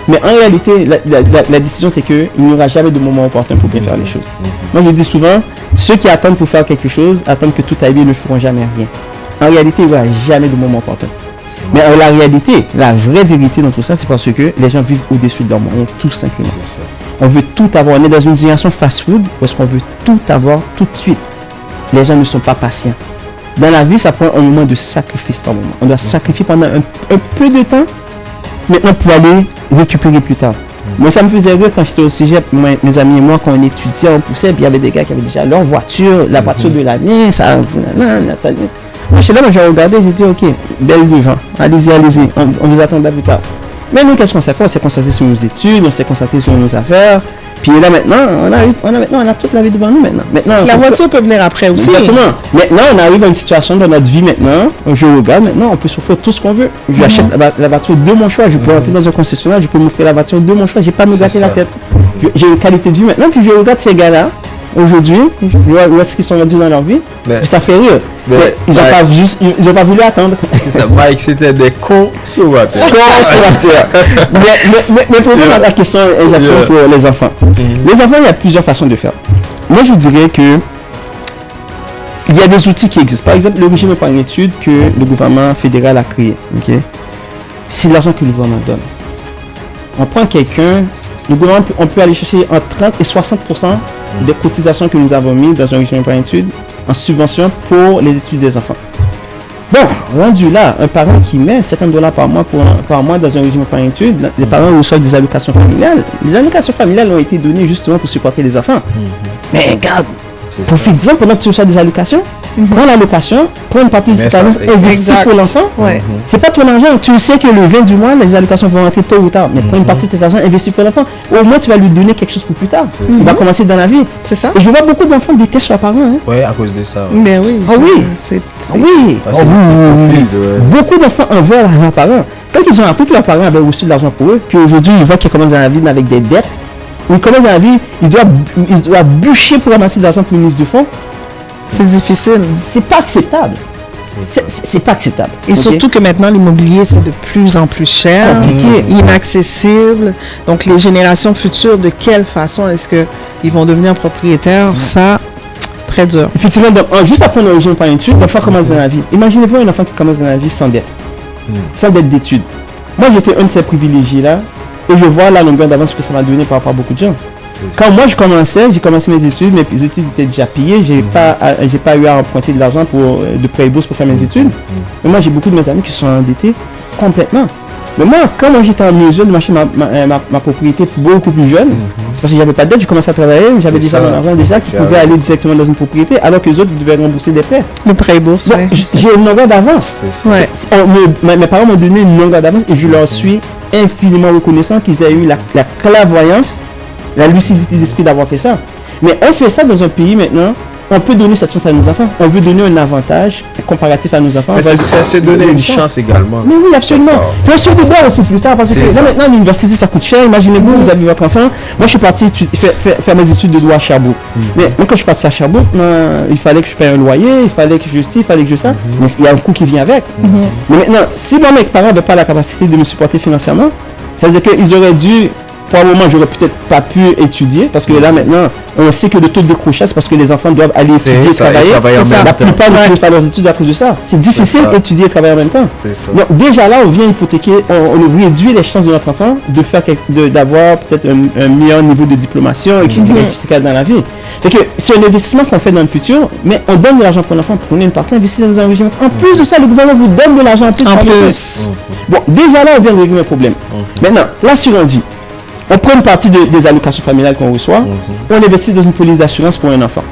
Mais en réalité, la décision c'est qu'il n'y aura jamais de moment opportun pour bien faire les choses. Moi je dis souvent, ceux qui attendent pour faire quelque chose, attendent que tout aille bien, ne feront jamais rien. En réalité, il n'y aura jamais de moment opportun. Mais la réalité, la vraie vérité dans tout ça, c'est parce que les gens vivent au-dessus de leur monde, tout simplement. On veut tout avoir. On est dans une génération fast-food parce qu'on veut tout avoir tout de suite. Les gens ne sont pas patients. Dans la vie, ça prend un moment de sacrifice par moment. On doit sacrifier pendant un peu de temps maintenant pour aller récupérer plus tard. Moi, ça me faisait rire quand j'étais au cégep, mes amis et moi, quand on étudiait, on poussait, puis il y avait des gars qui avaient déjà leur voiture, la voiture de l'année, ça. Moi, je suis là, j'ai regardé, j'ai dit, ok, belle vivant, allez-y, on vous attendra plus tard. Mais nous, qu'est-ce qu'on s'est fait? On s'est concentré sur nos études, on s'est concentré sur nos affaires. Puis là maintenant, on a toute la vie devant nous maintenant. La voiture peut venir après aussi. Exactement. Maintenant, on arrive à une situation dans notre vie maintenant, je regarde maintenant, on peut s'offrir tout ce qu'on veut. Je achète la voiture de mon choix, je peux rentrer dans un concessionnaire, je peux m'offrir la voiture de mon choix, j'ai pas à me gâter la tête. J'ai une qualité de vie maintenant, puis je regarde ces gars-là, aujourd'hui, où est-ce qu'ils sont rendus dans leur vie, puis ça fait rire. Ils n'ont pas voulu attendre. Ça, Mike, c'était des consommateurs. Mais pour répondre à la question, Jackson, pour les enfants. Les enfants, il y a plusieurs façons de faire. Moi, je vous dirais que il y a des outils qui existent. Par exemple, le régime par une étude que le gouvernement fédéral a créé. Okay? C'est l'argent que le gouvernement donne. On prend quelqu'un, le gouvernement, on peut aller chercher entre 30 et 60% des cotisations que nous avons mises dans un régime par étude en subvention pour les études des enfants. Bon, rendu là, un parent qui met $50 par mois dans un régime par étude, les parents reçoivent des allocations familiales. Les allocations familiales ont été données justement pour supporter les enfants. Mais regarde, profite-en pendant que tu reçois des allocations. Prends l'allocation, prends une partie de cet argent, investis pour l'enfant. C'est pas ton argent, tu sais que le 20 du mois, les allocations vont rentrer tôt ou tard. Mais prends une partie de cet argent, investis pour l'enfant. Au moins, tu vas lui donner quelque chose pour plus tard. Il va commencer dans la vie. C'est ça. Et je vois beaucoup d'enfants détestent leurs parents. Oui, à cause de ça. Mais oui. Oui. Beaucoup d'enfants en veulent à leurs parents. Quand ils ont appris que leurs parents avaient reçu de l'argent pour eux, puis aujourd'hui, ils voient qu'ils commencent dans la vie avec des dettes. Ils commencent dans la vie, ils doivent bûcher pour ramasser de l'argent pour une mise de fonds. C'est difficile. C'est pas acceptable. C'est pas acceptable. Et surtout que maintenant, l'immobilier, c'est de plus en plus cher, inaccessible. Donc, les générations futures, de quelle façon est-ce qu'ils vont devenir propriétaires? Ça, très dur. Effectivement, donc, juste après un régime par étude, l'enfant commence dans la vie. Imaginez-vous un enfant qui commence dans la vie sans dette. Sans dette d'études. Moi, j'étais un de ces privilégiés-là. Et je vois la longueur d'avance que ça m'a donné par rapport à beaucoup de gens. Quand moi j'ai commencé mes études, mes études étaient déjà payées, j'ai pas eu à emprunter de l'argent de prêt et bourse pour faire mes études. Mais moi j'ai beaucoup de mes amis qui sont endettés complètement. Mais moi, quand j'étais en mesure de m'acheter ma propriété beaucoup plus jeune, c'est parce que j'avais pas de dette, j'ai commencé à travailler, j'avais déjà mon argent déjà qui pouvait aller directement dans une propriété, alors que les autres devaient rembourser des prêts. Le prêt bourse, Donc, j'ai une longueur d'avance. Ouais. Mes parents m'ont donné une longueur d'avance et je leur suis infiniment reconnaissant qu'ils aient eu la clairvoyance, la lucidité d'esprit d'avoir fait ça. Mais on fait ça dans un pays maintenant. On peut donner cette chance à nos enfants. On veut donner un avantage comparatif à nos enfants. Mais c'est se donner une chance également. Mais oui, absolument. Puis on se débat aussi plus tard parce que là maintenant l'université ça coûte cher. Imaginez-vous, vous avez votre enfant. Moi je suis parti faire mes études de droit à Sherbrooke. Mais moi quand je suis parti à Sherbrooke, il fallait que je paye un loyer, il fallait que je il fallait que je ça. Mais il y a un coût qui vient avec. Mais maintenant, si moi mes parents n'avaient pas la capacité de me supporter financièrement, ça veut dire qu'ils auraient dû. Probablement, j'aurais peut-être pas pu étudier parce que là maintenant, on sait que le taux de décrochage, c'est parce que les enfants doivent aller étudier et travailler. La plupart ne finissent pas leurs études à cause de ça. C'est difficile d'étudier et travailler en même temps. Donc déjà là, on vient hypothéquer, on réduit les chances de notre enfant d'avoir peut-être un meilleur niveau de diplomation, etc. dans la vie. Fait que c'est un investissement qu'on fait dans le futur, mais on donne de l'argent pour l'enfant, prenez une partie, investissez dans un régime. En plus de ça, le gouvernement vous donne de l'argent en plus. Bon, déjà là, on vient de régler un problème. Maintenant, l'assurance vie. On prend une partie des allocations familiales qu'on reçoit, on investit dans une police d'assurance pour un enfant.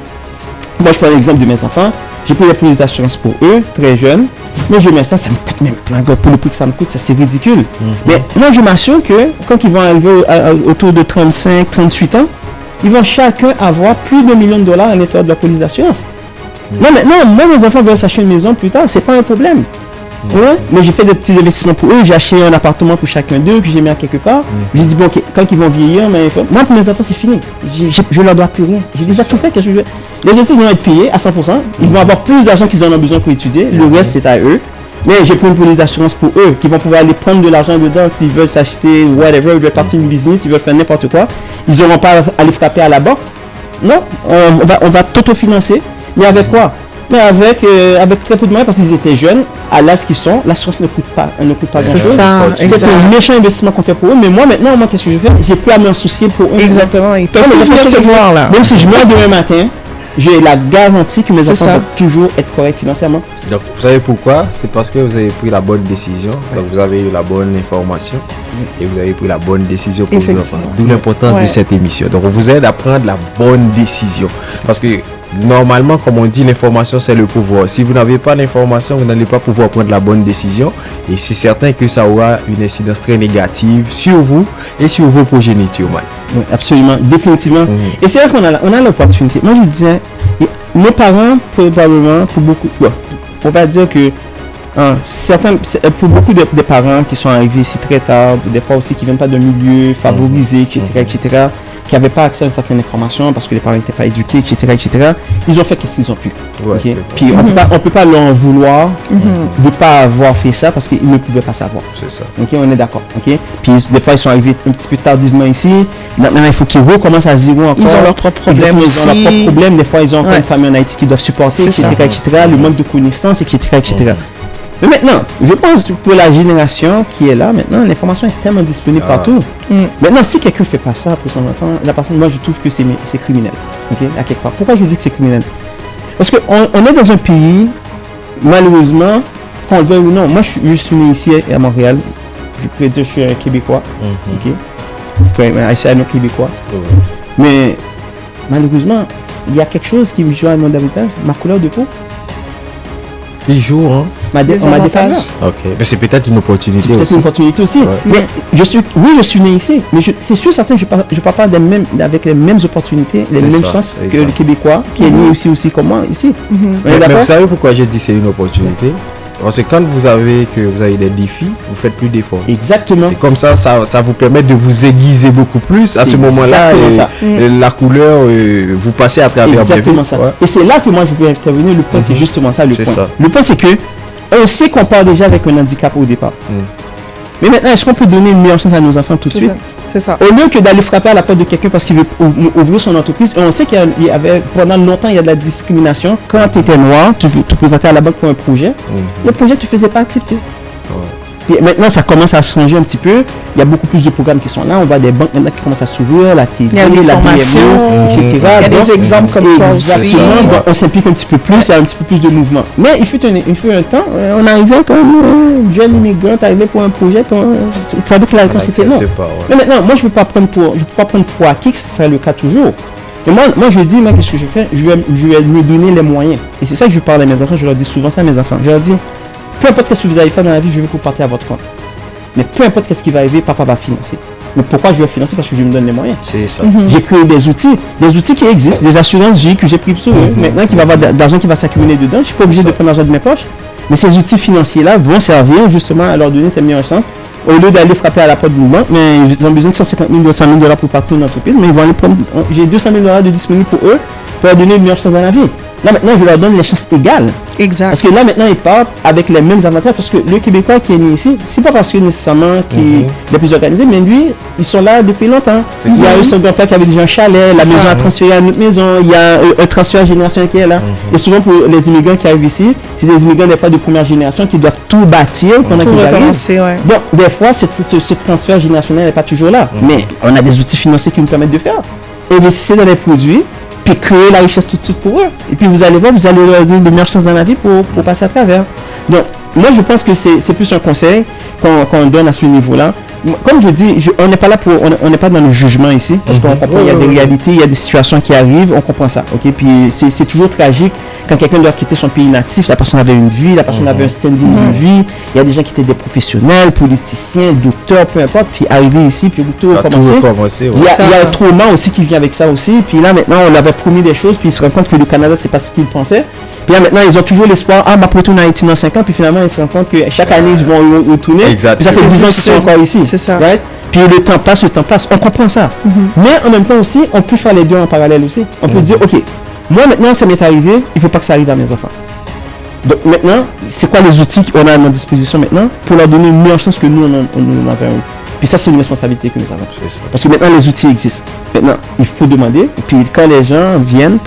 Moi, je prends l'exemple de mes enfants. J'ai pris la police d'assurance pour eux, très jeunes. Mais je mets ça me coûte même plein. Pour le prix que ça me coûte, c'est ridicule. Mais moi, je m'assure que quand ils vont arriver autour de 35, 38 ans, ils vont chacun avoir plus de $1 million à l'intérieur de la police d'assurance. Là, maintenant, moi, mes enfants veulent s'acheter une maison plus tard, c'est pas un problème. Ouais, mais j'ai fait des petits investissements pour eux, j'ai acheté un appartement pour chacun d'eux que j'ai mis à quelque part. J'ai dit bon, ok, quand ils vont vieillir, moi pour mes enfants c'est fini, je leur dois plus rien. J'ai déjà tout fait. Les autres ils vont être payés à 100%, ils vont avoir plus d'argent qu'ils en ont besoin pour étudier, le reste c'est à eux. Mais j'ai pris une police d'assurance pour eux, qui vont pouvoir aller prendre de l'argent dedans s'ils veulent s'acheter whatever, ils veulent partir une business, ils veulent faire n'importe quoi. Ils n'auront pas à aller frapper à la banque. Non, on va t'autofinancer. Mais avec quoi? Mais avec très peu de moyens parce qu'ils étaient jeunes, à l'âge qu'ils sont, l'assurance ne coûte pas grand-chose. C'est un méchant investissement qu'on fait pour eux. Mais moi maintenant, qu'est-ce que je fais? J'ai plus à m'en soucier pour eux. Exactement, ils peuvent venir te voir là. Même si je meurs demain matin, j'ai la garantie que mes enfants vont toujours être corrects financièrement. Donc vous savez pourquoi? C'est parce que vous avez pris la bonne décision. Donc vous avez eu la bonne information et vous avez pris la bonne décision pour vos enfants. D'où l'importance de cette émission. Donc on vous aide à prendre la bonne décision. Parce que normalement, comme on dit, l'information c'est le pouvoir. Si vous n'avez pas l'information, vous n'allez pas pouvoir prendre la bonne décision. Et c'est certain que ça aura une incidence très négative sur vous et sur vos progénitures. Oui, absolument, définitivement. Et c'est là qu'on a l'opportunité. Moi, je disais, nos parents, probablement, pour beaucoup, on va dire que pour beaucoup de parents qui sont arrivés ici très tard, des fois aussi qui ne viennent pas d'un milieu favorisé, etc., qui n'avaient pas accès à une certaine information parce que les parents n'étaient pas éduqués, etc., ils ont fait ce qu'ils ont pu. Okay? Puis on ne peut pas leur en vouloir de ne pas avoir fait ça parce qu'ils ne pouvaient pas savoir. C'est ça. Okay? On est d'accord. Okay? Puis des fois, ils sont arrivés un petit peu tardivement ici. Maintenant, il faut qu'ils recommencent à zéro encore. Ils ont leurs propres problèmes aussi. Ils ont leurs propres problèmes. Des fois, ils ont encore une famille en Haïti qu'ils doivent supporter, etc., le manque de connaissances, etc. Mais maintenant, je pense que pour la génération qui est là, maintenant, l'information est tellement disponible partout. Maintenant, si quelqu'un ne fait pas ça pour son enfant, la personne, moi, je trouve que c'est criminel. Okay? À quelque part. Pourquoi je dis que c'est criminel? Parce qu'on est dans un pays, malheureusement, qu'on le veuille ou non, moi, je suis né ici à Montréal. Je pourrais dire que je suis un Québécois. Un Québécois. Mais, malheureusement, il y a quelque chose qui me joue à mon avantage, ma couleur de peau. Il joue, hein? On m'a défaveur. Ok, mais c'est peut-être une opportunité aussi. C'est peut-être une opportunité aussi. Mais je suis né ici, mais c'est sûr certain que je ne parle pas avec les mêmes opportunités, les mêmes chances que le Québécois qui est né aussi comme moi ici. Mais vous savez pourquoi je dis c'est une opportunité? Parce que quand vous avez des défis, vous faites plus d'efforts. Exactement. Et comme ça vous permet de vous aiguiser beaucoup plus. À ce moment-là, la couleur, vous passez à travers. Exactement ça. Ouais. Et c'est là que moi je veux intervenir. Le point, c'est justement ça le point. Le point, c'est que on sait qu'on part déjà avec un handicap au départ. Mais maintenant, est-ce qu'on peut donner une meilleure chance à nos enfants tout de suite? C'est ça. Au lieu que d'aller frapper à la porte de quelqu'un parce qu'il veut ouvrir son entreprise, on sait qu'il y avait, pendant longtemps, il y a de la discrimination. Quand tu étais noir, tu présentais à la banque pour un projet. Le projet, tu ne faisais pas accepter. Puis maintenant, ça commence à se ranger un petit peu. Il y a beaucoup plus de programmes qui sont là. On voit des banques maintenant qui commencent à s'ouvrir, la TD, Il y a des la formations, BMO, etc. il y a Donc, des exemples comme toi aussi. exactement. Donc, on s'implique un petit peu plus, il y a un petit peu plus de mouvement. Mais il fut un temps, on arrivait comme jeune immigrant, arrivé pour un projet, tu savais que la réponse était non. Mais maintenant, moi, je ne peux pas prendre pour acquis que ce serait le cas toujours. Et moi, je dis, moi, qu'est-ce que je fais? Je vais me donner les moyens. Et c'est ça que je parle à mes enfants, je leur dis souvent ça à mes enfants. Je leur dis, peu importe ce que vous allez faire dans la vie, je veux que vous partiez à votre compte. Mais peu importe ce qui va arriver, papa va financer. Mais pourquoi je vais financer? Parce que je me donne les moyens. C'est ça. J'ai créé des outils qui existent, des assurances vie que j'ai pris sur eux. Maintenant, qu'il va y avoir d'argent qui va s'accumuler dedans, je ne suis pas obligé de prendre l'argent de mes poches. Mais ces outils financiers-là vont servir justement à leur donner ces meilleures chances. Au lieu d'aller frapper à la porte du banque, mais ils ont besoin de 150 000 200 000 $ pour partir d'une entreprise, mais ils vont aller prendre. J'ai 200 000 $ de disponible pour eux, pour leur donner une meilleure chance dans la vie. Là maintenant, je leur donne les chances égales. Exact. Parce que là maintenant, ils partent avec les mêmes avantages. Parce que le Québécois qui est né ici, c'est pas parce que nécessairement qu'il est plus organisé, mais lui, ils sont là depuis longtemps. Il y a eu son grand-père qui avait déjà un chalet, la maison a transféré à une autre maison, il y a un transfert générationnel qui est là. Et souvent pour les immigrants qui arrivent ici, c'est des immigrants des fois de première génération qui doivent tout bâtir pendant qu'ils arrivent. Ouais. Bon, des fois, ce transfert générationnel n'est pas toujours là. Mais on a des outils financiers qui nous permettent de faire. Investissez dans les produits, puis créer la richesse tout de suite pour eux. Et puis vous allez voir, vous allez leur donner de meilleures chances dans la vie pour passer à travers. Donc, moi je pense que c'est plus un conseil qu'on donne à ce niveau-là. Comme je dis, on n'est pas là pour, on n'est pas dans le jugement ici, parce qu'on comprend, il y a des réalités, il y a des situations qui arrivent, on comprend ça, ok. Puis c'est toujours tragique quand quelqu'un doit quitter son pays natif, la personne avait une vie, la personne avait un standing de vie, il y a des gens qui étaient des professionnels, politiciens, docteurs, peu importe, puis arriver ici, puis tout recommencer. Il y a un trauma aussi qui vient avec ça aussi, puis là maintenant on avait promis des choses, puis ils se rendent compte que le Canada c'est pas ce qu'ils pensaient. Puis là maintenant ils ont toujours l'espoir, ma retourner en Haïti dans 5 ans, puis finalement ils se rendent compte que chaque année ils vont retourner. Exact. Puis ça fait 10 ans qu'ils sont encore ici. C'est ça. Right? Puis le temps passe, on comprend ça. Mais en même temps aussi, on peut faire les deux en parallèle aussi. On peut dire, ok, moi maintenant ça m'est arrivé, il ne faut pas que ça arrive à mes enfants. Donc maintenant, c'est quoi les outils qu'on a à notre disposition maintenant pour leur donner une meilleure chance que nous, on en avons. Puis ça, c'est une responsabilité que nous avons. Parce que maintenant, les outils existent. Maintenant, il faut demander. Et puis quand les gens viennent,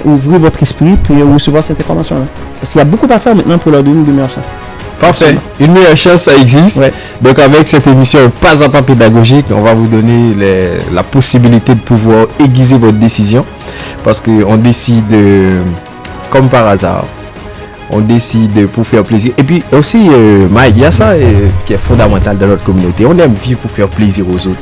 ouvrez votre esprit pour recevoir cette information-là. Parce qu'il y a beaucoup à faire maintenant pour leur donner de meilleures chances. Parfait. Une meilleure chance, ça existe. Ouais. Donc avec cette émission pas à pas pédagogique, on va vous donner la possibilité de pouvoir aiguiser votre décision. Parce qu'on décide, comme par hasard, on décide pour faire plaisir. Et puis aussi, Mike, il y a ça qui est fondamental dans notre communauté. On aime vivre pour faire plaisir aux autres.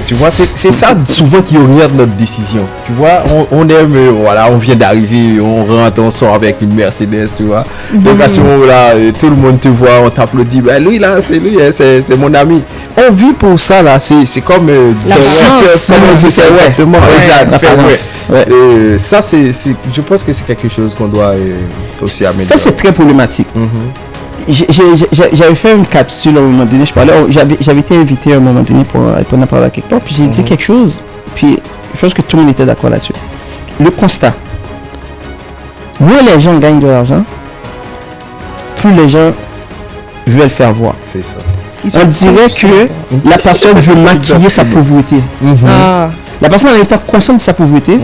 Tu vois, c'est ça souvent qui oriente notre décision. Tu vois, on aime, voilà, on vient d'arriver, on rentre, on sort avec une Mercedes, tu vois. Donc à ce moment-là, tout le monde te voit, on t'applaudit. Ben lui là, c'est lui, c'est mon ami. On vit pour ça là, c'est comme la France. Exactement. Ouais. Ça, je pense que c'est quelque chose qu'on doit aussi améliorer. Ça, c'est très problématique. J'avais fait une capsule à un moment donné, j'avais été invité à un moment donné pour en parler à quelqu'un, puis j'ai dit quelque chose, puis je pense que tout le monde était d'accord là-dessus. Le constat, moins les gens gagnent de l'argent, plus les gens veulent faire voir. C'est ça. On dirait que la personne veut maquiller sa pauvreté. La personne en étant consciente de sa pauvreté,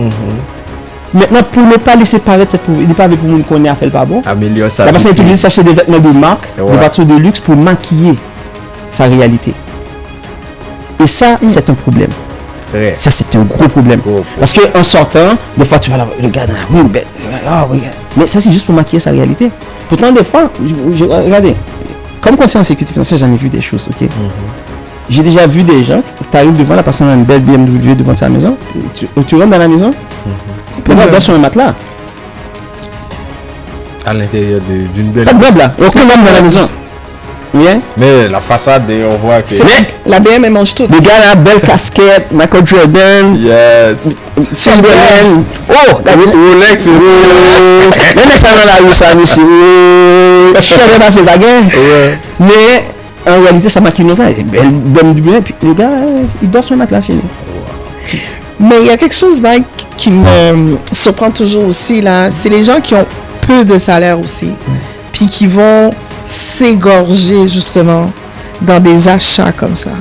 maintenant, pour ne pas laisser paraître cette pauvreté, ne pas avec le monde qu'on est à faire pas bon, la personne est obligée de s'acheter des vêtements de marque, des voitures de luxe pour maquiller sa réalité. Et ça, c'est un problème. Ça, c'est un gros problème. Parce qu'en sortant, des fois, tu vas là, le gars dans la rue, mais ça, c'est juste pour maquiller sa réalité. Pourtant, des fois, regardez, comme conseiller en sécurité financière, j'en ai vu des choses, ok? J'ai déjà vu des gens, tu arrives devant la personne a une belle BMW devant sa maison, tu rentres dans la maison, on va sur un matelas. À l'intérieur d'une belle. Pas de blabla. On retourne dans la maison. Yeah. Mais la façade, on voit que. La BM, elle mange tout. Le gars là, belle casquette, Michael Jordan. Yes. Chamberlain. Oh, Rolex. Même ça dans la rue, ça, monsieur. Je suis allé passer la guerre. Mais en réalité, ça maquille une fois. Belle BMW. Puis le gars, il dort sur un matelas chez nous. Mais il y a quelque chose, Mike, qui me surprend toujours aussi, là. C'est les gens qui ont peu de salaire aussi. Puis qui vont s'égorger, justement, dans des achats comme ça.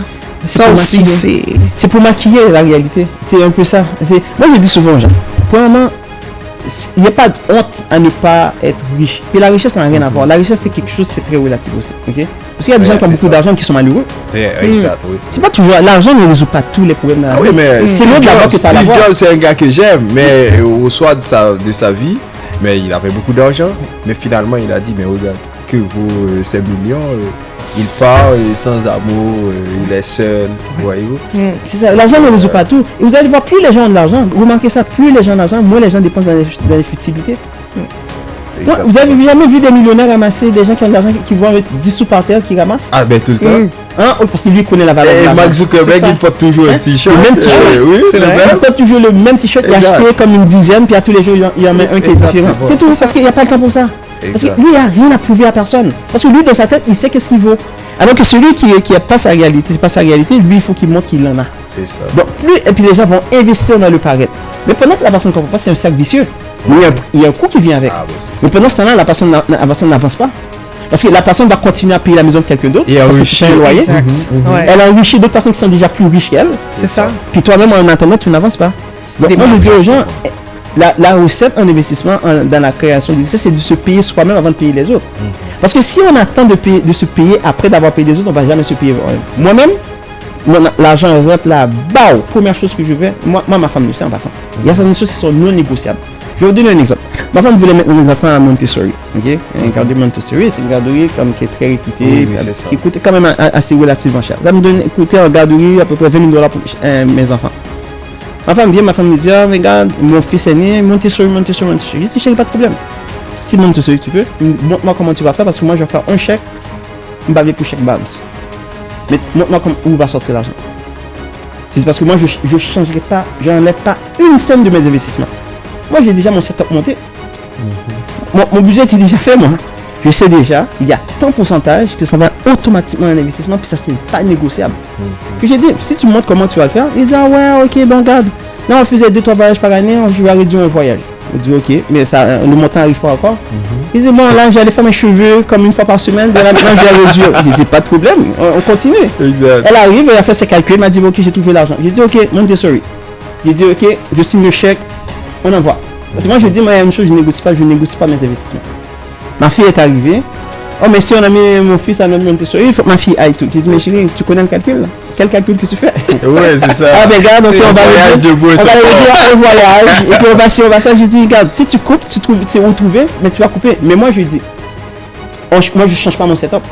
Ça aussi, c'est pour maquiller la réalité. C'est un peu ça. Moi, je dis souvent aux gens, premièrement, il n'y a pas de honte à ne pas être riche. Et la richesse, ça n'a rien à voir. La richesse, c'est quelque chose qui est très relatif aussi. Okay? Parce qu'il y a des gens qui ont beaucoup d'argent qui sont malheureux. Exact, oui. C'est pas toujours. L'argent ne résout pas tous les problèmes de la vie. Oui, mais c'est l'autre d'abord que tu as Steve Jobs, c'est un gars que j'aime, mais au soir de sa vie, mais il avait beaucoup d'argent. Mais finalement, il a dit, mais regarde, que vaut ces millions il part sans amour, il est seul, voyez-vous. C'est ça, l'argent ne résout pas tout. Et vous allez voir, plus les gens ont de l'argent, remarquez ça, plus les gens ont de l'argent, moins les gens dépensent dans les futilités. Vous avez jamais vu des millionnaires ramasser, des gens qui ont de l'argent, qui vont avec 10 sous par terre, qui ramassent? Ah ben tout le temps. Hein? Parce que lui connaît la valeur de l'argent. Mark Zuckerberg, il porte toujours un t-shirt. Le même t-shirt. Oui, c'est vrai. Il porte toujours le même t-shirt, il a acheté comme une dizaine, puis à tous les jours, il en met un qui est différent. C'est tout, parce qu'il n'y a pas le temps pour ça. Parce que lui, il n'a rien à prouver à personne. Parce que lui, dans sa tête, il sait qu'est-ce qu'il vaut. Alors que celui qui n'a pas sa réalité, c'est pas sa réalité, lui, il faut qu'il montre qu'il en a. C'est ça. Donc, et puis les gens vont investir dans le paraître. Mais pendant que la personne ne comprend pas, c'est un cercle vicieux. Il y a un coût qui vient avec. Mais pendant ce temps-là, la personne n'avance pas. Parce que la personne va continuer à payer la maison de quelqu'un d'autre. Parce que c'est un loyer. Elle enrichit d'autres personnes qui sont déjà plus riches qu'elle. C'est ça. Puis toi-même, en Internet, tu n'avances pas. Donc, moi, je dis aux gens, la recette en investissement dans la création du succès, c'est de se payer soi-même avant de payer les autres. Parce que si on attend de se payer après d'avoir payé les autres, on ne va jamais se payer. Moi-même, l'argent rentre là-bas. Première chose que je fais, moi ma femme le sait en passant. Il y a certaines choses qui sont non négociables. Je vais vous donner un exemple. Ma femme voulait mettre mes enfants à Montessori. Okay? Une garderie Montessori, c'est une garderie qui est très réputée, qui coûte quand même assez relativement cher. Ça me donne coûter en garderie à peu près $20 pour mes enfants. Ma femme vient, ma femme me dit, oh, regarde, mon fils aîné, Montessori. Je dis, chérie, pas de problème. Si Montessori tu veux, montre-moi comment tu vas faire parce que moi je vais faire un chèque, je vais pour chèque bounce. Mais montre-moi où va sortir l'argent. C'est parce que moi je ne changerai pas, je n'enlève pas une scène de mes investissements. Moi j'ai déjà mon setup monté. Mon budget est déjà fait, moi. Je sais déjà, il y a tant de pourcentage que ça va automatiquement en investissement, puis ça c'est pas négociable. Puis j'ai dit, si tu me montres comment tu vas le faire, il dit, ah ouais, ok, bon regarde, là on faisait 2-3 voyages par année, je vais réduire un voyage. Je dis ok, mais ça, le montant n'arrive pas encore. Il dit bon là j'allais faire mes cheveux comme une fois par semaine, maintenant je vais réduire. Je dis pas de problème, on continue. Exact. Elle arrive, elle a fait ses calculs, elle m'a dit ok j'ai trouvé l'argent. J'ai dit ok, Montessori. J'ai dit ok, je signe le chèque, on envoie. Parce que moi je dis moi il y a une chose, je ne négocie pas mes investissements. Ma fille est arrivée. Oh mais si on a mis mon fils à notre Montessori, il faut que ma fille aille tout. J'ai dit mais chérie, tu connais le calcul là? Quel calcul que tu fais? Ouais, c'est ça. Ah ben regarde, donc on va réduire le voyage. Et puis on va ça. J'ai dit regarde, si tu coupes, tu trouves, c'est où trouver, mais tu vas couper. Mais moi je dis, moi je change pas mon setup.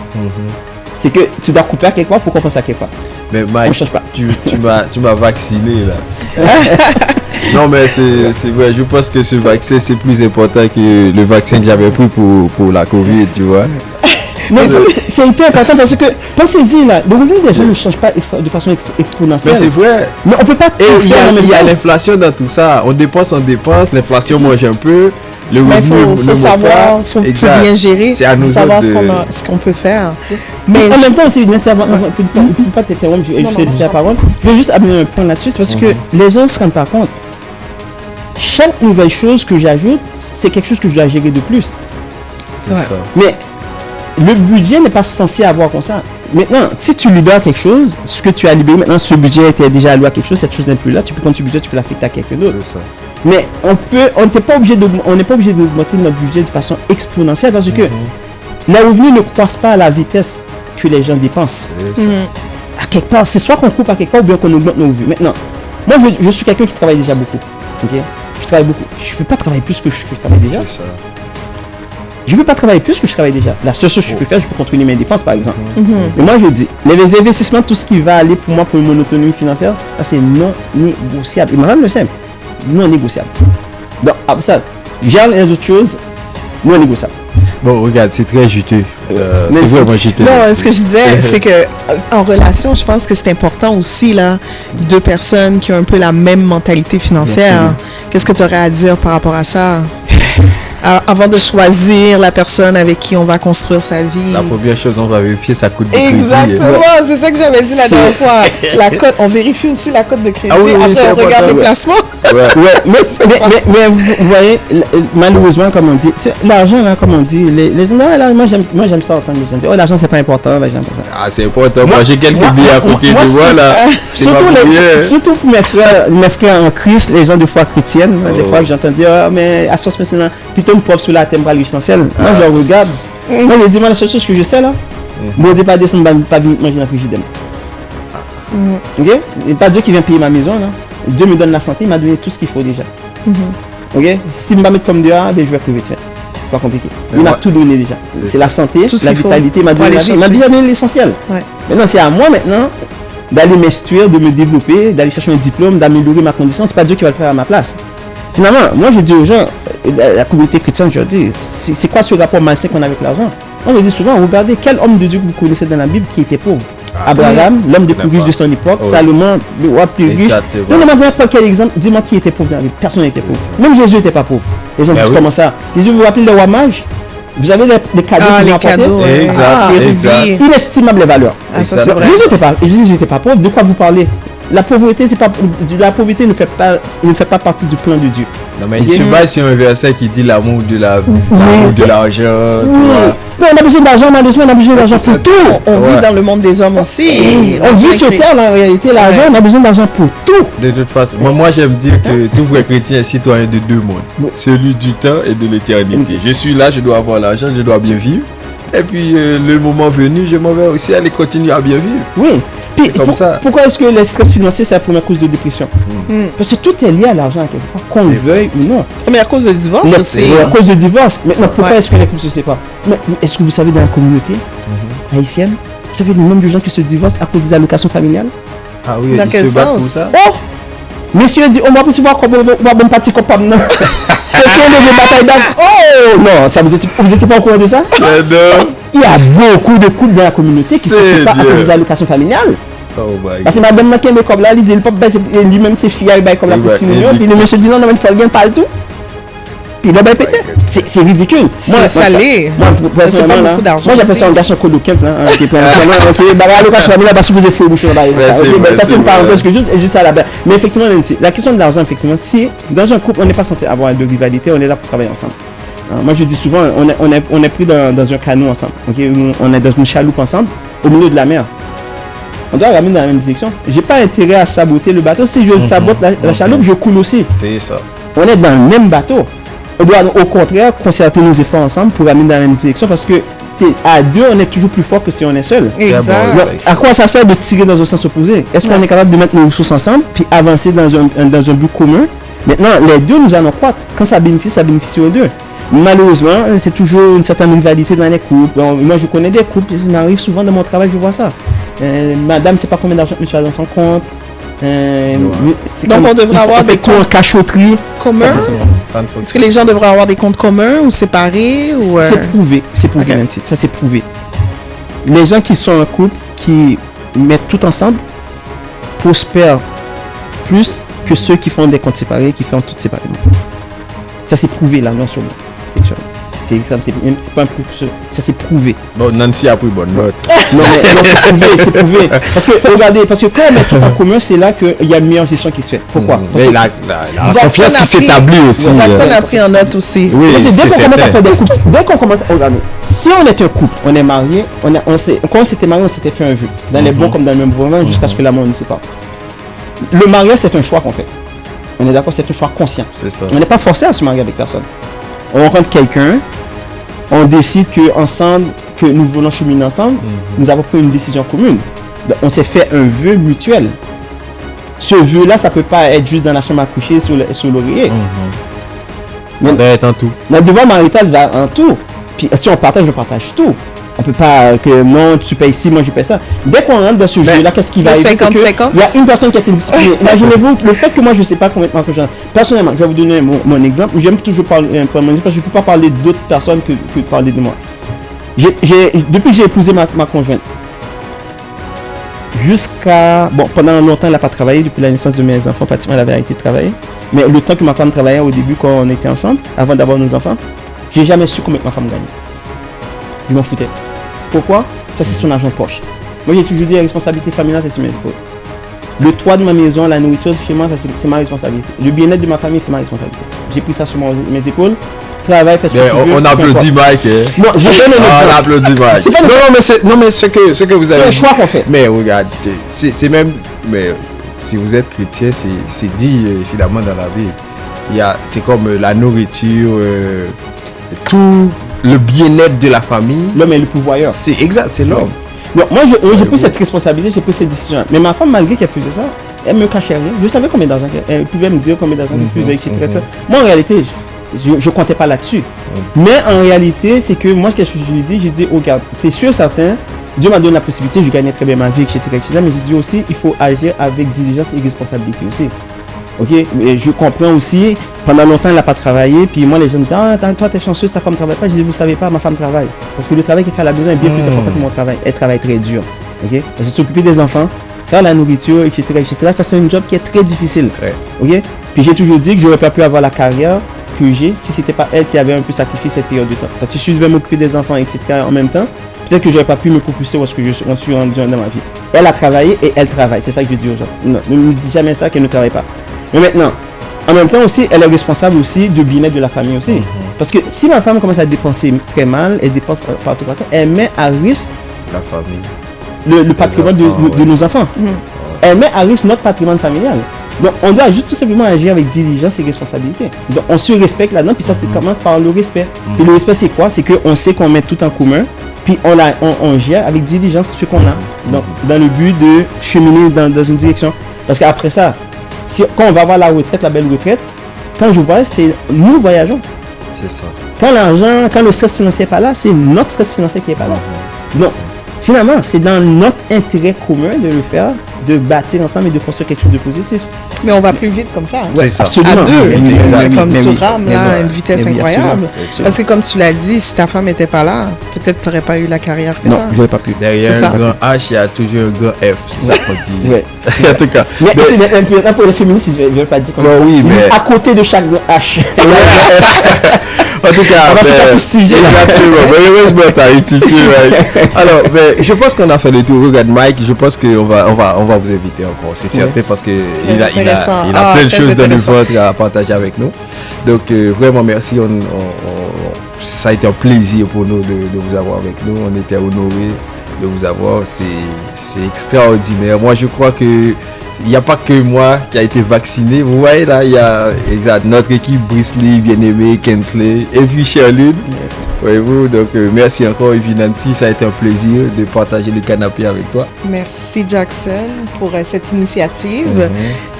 C'est que tu dois couper à quelque part pour compenser à quelque part. Mais Mike, on change pas. Tu m'as vacciné là. Non mais c'est vrai, je pense que ce vaccin c'est plus important que le vaccin que j'avais pris pour la Covid, tu vois. Mais c'est hyper important parce que, pensez-y là, le revenu des gens ne change pas de façon exponentielle. Mais c'est vrai. Mais on peut pas tout faire en même temps. Il y a l'inflation dans tout ça. On dépense, l'inflation mange un peu. Le revenu, faut savoir, faut bien gérer, c'est à nous savoir ce qu'on peut faire. Mais en même temps aussi, je ne peux pas t'interrompre, je te laisse la parole. Je vais juste amener un point là-dessus, parce que les gens ne se rendent pas compte. Chaque nouvelle chose que j'ajoute, c'est quelque chose que je dois gérer de plus. C'est vrai. Mais le budget n'est pas censé avoir comme ça. Maintenant, si tu libères quelque chose, ce que tu as libéré, maintenant ce budget était déjà alloué à quelque chose, cette chose n'est plus là, tu peux prendre ce budget, tu peux l'affecter à quelqu'un d'autre. C'est ça. Mais on n'est pas obligé d'augmenter notre budget de façon exponentielle parce que les revenus ne croissent pas à la vitesse que les gens dépensent. À quelque part, c'est soit qu'on coupe à quelque part ou bien qu'on augmente nos revenus. Maintenant, moi je suis quelqu'un qui travaille déjà beaucoup. Okay? Je travaille beaucoup. Je ne peux pas travailler plus que je travaille déjà. C'est ça. Je ne peux pas travailler plus que je travaille déjà. La seule chose que je peux faire, je peux contrôler mes dépenses par exemple. Mais moi je dis, les investissements, tout ce qui va aller pour moi pour mon autonomie financière, ça c'est non négociable. Et madame le sait, non négociable. Donc après ça, gère les autres choses, non négociable. Bon, regarde, c'est très juteux. C'est vraiment juteux. Non, ce que je disais, c'est que en relation, je pense que c'est important aussi là, deux personnes qui ont un peu la même mentalité financière. Qu'est-ce que tu aurais à dire par rapport à ça? avant de choisir la personne avec qui on va construire sa vie. La première chose, on va vérifier sa cote de crédit. Exactement, c'est ça que j'avais dit la dernière fois. La cote, on vérifie aussi la cote de crédit. Oui, après, on regarde le placement. Mais vous voyez, malheureusement, comme on dit, l'argent, là, comme on dit, les gens, moi j'aime ça entendre les gens dire, oh, l'argent c'est pas important, l'argent c'est pas important. Ah, c'est important. Moi, j'ai quelques billets à côté de moi, là. Surtout mes frères en Christ, les gens de foi chrétienne, des fois que j'entends dire, oh, mais à ce moment-là, plutôt une prof sur la thème essentiel. Moi, je regarde. Moi, je dis, moi, la seule chose que je sais, là, bon, pas descendre, pas manger dans le frigidaire. Ok? Et pas Dieu qui vient payer ma maison, là. Dieu me donne la santé, il m'a donné tout ce qu'il faut déjà. Ok? Si je me mettre comme dehors, ben, je vais crever de faim. Pas compliqué. Il m'a tout donné déjà. C'est la santé, la vitalité, il m'a donné la vie. Il m'a déjà donné l'essentiel. Maintenant, c'est à moi maintenant d'aller m'instruire, de me développer, d'aller chercher un diplôme, d'améliorer ma condition. C'est pas Dieu qui va le faire à ma place. Finalement, moi je dis aux gens, la communauté chrétienne, je leur dis, c'est quoi ce rapport malsain qu'on a avec l'argent? Moi je dis souvent, regardez quel homme de Dieu que vous connaissez dans la Bible qui était pauvre. Abraham, l'homme le plus riche de son époque, Salomon, le roi plus riche. Non, n'importe quel exemple, dis-moi qui était pauvre dans la Bible. Personne n'était pauvre. Même Jésus n'était pas pauvre. Les gens disent comment ça? Jésus, vous vous rappelez le roi mage? Vous avez les cadeaux qu'ils ont apportés? Exact. Inestimable les valeurs. Jésus n'était pas pauvre. De quoi vous parlez? La pauvreté, ne fait pas partie du plan de Dieu. Non, mais il se base sur un verset qui dit l'amour de l'argent. Mais on a besoin d'argent, malheureusement, on a besoin d'argent pour tout. On vit dans le monde des hommes aussi. On vit sur terre, en réalité, l'argent, on a besoin d'argent pour tout. De toute façon, moi j'aime dire que tout vrai chrétien est citoyen de deux mondes, celui du temps et de l'éternité. Je suis là, je dois avoir l'argent, je dois bien vivre. Et puis le moment venu, je m'en vais aussi aller continuer à bien vivre. Oui. Puis, ça. Pourquoi est-ce que le stress financier c'est la première cause de dépression? Parce que tout est lié à l'argent, qu'on le veuille ou non. Première cause de divorce aussi. La cause de divorce. Maintenant, pourquoi est-ce que les couples ne se séparent? Est-ce que vous savez dans la communauté haïtienne, vous savez le nombre de gens qui se divorcent à cause des allocations familiales? Ah oui, dans quel sens? Pour ça. Oh! Monsieur dit, on va plus voir comment on va bon parti coupable, non? Oh non, ça vous étiez pas au courant de ça? Non. Il y a beaucoup de couples dans la communauté qui se séparent à cause des allocations familiales. Parce que madame qui est comme là, il dit le papa lui-même c'est fier comme la petite million, puis le monsieur dit non, il faut le gagner pas tout. Puis là, ben pété. C'est ridicule. C'est salé. C'est pas beaucoup d'argent. Moi, j'appelle ça un garçon coloquin. Ok, bah, l'allocation familiale, parce que vous êtes fou, ça c'est une parenthèse que juste à la base. Mais effectivement, la question de l'argent, effectivement, si dans un couple, on n'est pas censé avoir de rivalité, on est là pour travailler ensemble. Moi, je dis souvent, on est pris dans un canot ensemble. On est dans une chaloupe ensemble, au milieu de la mer. On doit ramener dans la même direction. J'ai pas intérêt à saboter le bateau. Si je sabote la chaloupe, je coule aussi. C'est ça. On est dans le même bateau. On doit au contraire concerter nos efforts ensemble pour ramener dans la même direction parce que c'est à deux, on est toujours plus fort que si on est seul. Exact. Donc, à quoi ça sert de tirer dans un sens opposé? Est-ce qu'on est capable de mettre nos ressources ensemble puis avancer dans un but commun? Maintenant, les deux, nous allons croître. Quand ça bénéficie aux deux. Malheureusement, c'est toujours une certaine rivalité dans les couples. Moi, je connais des couples, ça m'arrive souvent dans mon travail, je vois ça. Madame, c'est pas combien d'argent monsieur a dans son compte. Donc, on devrait avoir des comptes cachotterie communs. Est-ce que les gens devraient avoir des comptes communs ou séparés? C'est prouvé, Nancy. Ça, c'est prouvé. Les gens qui sont en couple, qui mettent tout ensemble, prospèrent plus que ceux qui font des comptes séparés, qui font tout séparément. Ça, c'est prouvé, là, non seulement. C'est pas un truc, ça c'est prouvé. Bon, Nancy a pris bonne note. Non, c'est prouvé. Parce que, regardez, quand on met tout en commun, c'est là qu'il y a une meilleure gestion qui se fait. Pourquoi? Parce que la confiance qui s'établit aussi. Jackson a pris en note aussi. Oui, dès qu'on commence à faire des couples, dès qu'on commence à regarder, si on est un couple, on est marié, quand on s'était marié, on s'était fait un vœu. Dans les bons comme dans le même moment, jusqu'à ce que la mort ne sépare. Le mariage, c'est un choix qu'on fait. On est d'accord, c'est un choix conscient. C'est ça. On n'est pas forcé à se marier avec personne. On rencontre quelqu'un, on décide qu'ensemble, que nous voulons cheminer ensemble, nous avons pris une décision commune. Donc, on s'est fait un vœu mutuel. Ce vœu-là, ça ne peut pas être juste dans la chambre à coucher sur l'oreiller. Ça doit être en tout. Notre devoir marital va en tout. Puis si on partage, on partage tout. On peut pas que non, tu payes ici, moi je paye ça. Dès qu'on rentre dans ce jeu-là, qu'est-ce qui va arriver? Il y a une personne qui a été disciplinée. Imaginez-vous le fait que moi je ne sais pas combien de temps que j'en ai. Personnellement, je vais vous donner mon exemple. J'aime toujours parler pour mon exemple parce que je ne peux pas parler d'autres personnes que de parler de moi. Depuis que j'ai épousé ma conjointe, jusqu'à... Bon, pendant longtemps, elle n'a pas travaillé. Depuis la naissance de mes enfants, pratiquement, elle avait arrêté de travailler. Mais le temps que ma femme travaillait au début, quand on était ensemble, avant d'avoir nos enfants, J'ai jamais su combien ma femme gagne. Je m'en foutais. Pourquoi? Ça, c'est son argent de poche. Moi, j'ai toujours dit, la responsabilité familiale, c'est sur mes épaules. Le toit de ma maison, la nourriture chez moi, ça, c'est ma responsabilité. Le bien-être de ma famille, c'est ma responsabilité. J'ai pris ça sur mes épaules. Travail, fais ce que tu veux. On applaudit Mike. Non, je donne on applaudit Mike. Non, mais ce que vous avez. C'est un choix qu'on fait. Mais regarde, c'est même. Mais si vous êtes chrétien, c'est dit finalement dans la Bible. C'est comme la nourriture, tout le bien-être de la famille. L'homme est le pourvoyeur. C'est exact, c'est l'homme. Donc, moi, j'ai pris cette responsabilité, j'ai pris cette décision. Mais ma femme, malgré qu'elle faisait ça, elle me cachait rien. Je savais combien d'argent elle pouvait me dire, combien d'argent elle faisait, etc. Moi, en réalité, je comptais pas là-dessus. Mais en réalité, c'est que moi, ce que je lui dis, j'ai dit, regarde, c'est sûr, certain, Dieu m'a donné la possibilité, je gagnais très bien ma vie, etc. Mais j'ai dit aussi, il faut agir avec diligence et responsabilité aussi. Ok, mais je comprends aussi, pendant longtemps elle n'a pas travaillé, puis moi les gens me disent, ah toi t'es chanceuse, ta femme ne travaille pas. Je dis, vous savez pas, ma femme travaille. Parce que le travail qu'elle fait à la maison est bien plus important que mon travail. Elle travaille très dur. Ok, parce que s'occuper des enfants, faire la nourriture, etc. Ça c'est un job qui est très difficile. Ok, puis j'ai toujours dit que j'aurais pas pu avoir la carrière que j'ai si c'était pas elle qui avait un peu sacrifié cette période de temps. Parce que si je devais m'occuper des enfants, etc. en même temps, peut-être que j'aurais pas pu me propulser où est-ce que je suis rendu dans ma vie. Elle a travaillé et elle travaille. C'est ça que je dis aux gens. Non, ne me dis jamais ça qu'elle ne travaille pas. Mais maintenant, en même temps aussi, elle est responsable aussi du bien-être de la famille aussi. Parce que si ma femme commence à dépenser très mal, elle dépense partout, elle met à risque la famille, le patrimoine de nos enfants. Elle met à risque notre patrimoine familial. Donc on doit juste tout simplement agir avec diligence et responsabilité. Donc on se respecte là-dedans, puis ça commence par le respect. Et le respect c'est quoi? C'est qu'on sait qu'on met tout en commun, puis on gère avec diligence ce qu'on a. Donc dans le but de cheminer dans une direction. Parce qu'après ça, quand on va avoir la retraite, la belle retraite, quand je voyage, c'est nous voyageons. C'est ça. Quand le stress financier n'est pas là, c'est notre stress financier qui n'est pas là. Donc, finalement, c'est dans notre intérêt commun de le faire, de bâtir ensemble et de construire quelque chose de positif. Mais on va plus vite comme ça. Hein. C'est ça. Absolument. À deux. C'est comme tu rames là, une vitesse oui, incroyable. Parce que comme tu l'as dit, si ta femme n'était pas là, peut-être tu n'aurais pas eu la carrière que tu as. Non, je n'aurais pas pu. Derrière un grand H, il y a toujours un grand F. C'est ça qu'on dit. Ouais. En tout cas. Mais pour les féministes, ils ne veulent pas dire comme ça. Oui, mais... à côté de chaque grand H. En tout cas, on va se faire fustiger. Exactement. Mais heureusement, t'as rectifié, Mike. Alors, mais je pense qu'on a fait le tour. Regarde, Mike, je pense qu'on va vous inviter encore. C'est certain parce qu'il a plein de choses dans le ventre à partager avec nous. Donc, vraiment, merci. Ça a été un plaisir pour nous de vous avoir avec nous. On était honorés de vous avoir. C'est extraordinaire. Moi, je crois que il n'y a pas que moi qui a été vacciné. Vous voyez là, il y a notre équipe, Brisley, bien-aimé, Kensley, et puis Sherline. Voyez-vous, donc merci encore. Et puis Nancy, ça a été un plaisir de partager le canapé avec toi. Merci Jackson pour cette initiative.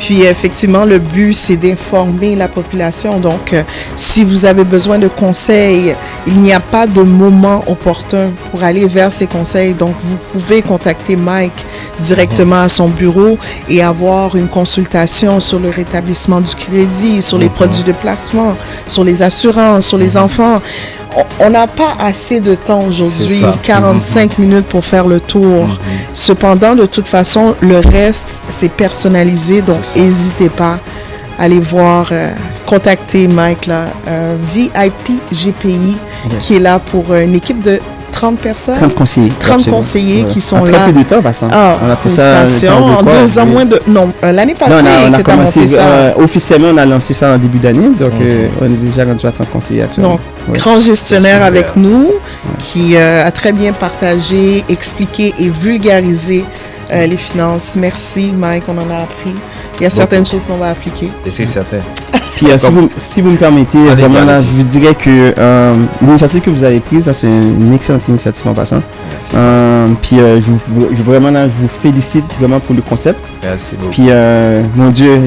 Puis effectivement, le but, c'est d'informer la population. Donc, si vous avez besoin de conseils, il n'y a pas de moment opportun pour aller vers ces conseils. Donc, vous pouvez contacter Mike directement à son bureau et avoir une consultation sur le rétablissement du crédit, sur les produits de placement, sur les assurances, sur les enfants. On n'a pas assez de temps aujourd'hui, 45 minutes pour faire le tour. Cependant, de toute façon, le reste, c'est personnalisé. Donc, n'hésitez pas à aller voir, contacter Mike, là, VIP GPI, qui est là pour une équipe de 30 personnes. 30 conseillers. 30 conseillers qui sont là. Très peu de temps, passant. On a fait ça en 2 ans moins de... Non, l'année passée, on a commencé ça. Officiellement, on a lancé ça en début d'année. Donc, on est déjà rendu à 30 conseillers actuellement. Donc, grand gestionnaire avec nous, qui a très bien partagé, expliqué et vulgarisé les finances. Merci, Mike, on en a appris. Il y a certaines choses qu'on va appliquer. Et c'est certain. Puis, si vous me permettez, vraiment, là, je vous dirais que l'initiative que vous avez prise, c'est une excellente initiative en passant. Puis, vraiment, là, je vous félicite vraiment pour le concept. Merci beaucoup. Puis, mon Dieu,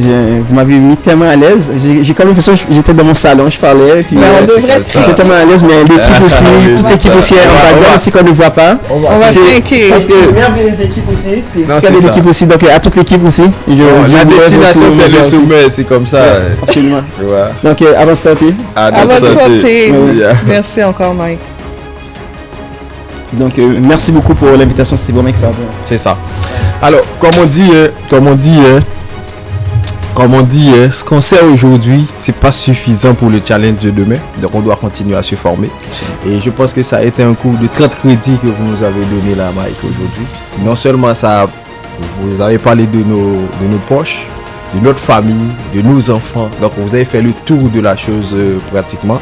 vous m'avez mis tellement à l'aise. J'ai comme l'impression que j'étais dans mon salon, je parlais. Puis, on devrait être j'étais tellement à l'aise, mais l'équipe aussi, toute l'équipe aussi est en background, aussi qu'on ne voit pas. On va trinquer. Parce que les équipes aussi, c'est les équipes aussi. Donc, à toute l'équipe aussi. La destination, c'est le sommet, c'est comme ça. Absolument. Donc, à votre santé. À votre santé. Merci encore, Mike. Donc, merci beaucoup pour l'invitation. C'était vraiment extraordinaire. C'est ça. Alors, comme on dit, comme on dit, ce qu'on sait aujourd'hui, c'est pas suffisant pour le challenge de demain. Donc on doit continuer à se former. Et je pense que ça a été un cours de 30 crédits que vous nous avez donné là, Mike, aujourd'hui. Non seulement ça, vous avez parlé de nos poches, de notre famille, de nos enfants. Donc vous avez fait le tour de la chose pratiquement.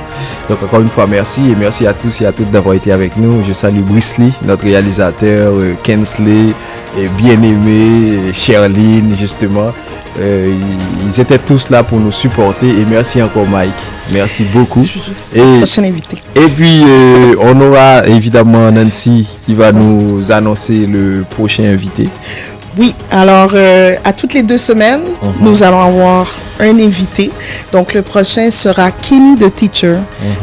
Donc encore une fois merci, et merci à tous et à toutes d'avoir été avec nous. Je salue Brisley, notre réalisateur, Kensley, et bien-aimé, Sherline justement. Ils étaient tous là pour nous supporter, et merci encore Mike. Merci beaucoup. Prochain invité. Et puis on aura évidemment Nancy qui va nous annoncer le prochain invité. Oui, alors à toutes les 2 semaines, nous allons avoir un invité. Donc le prochain sera Kenny the Teacher.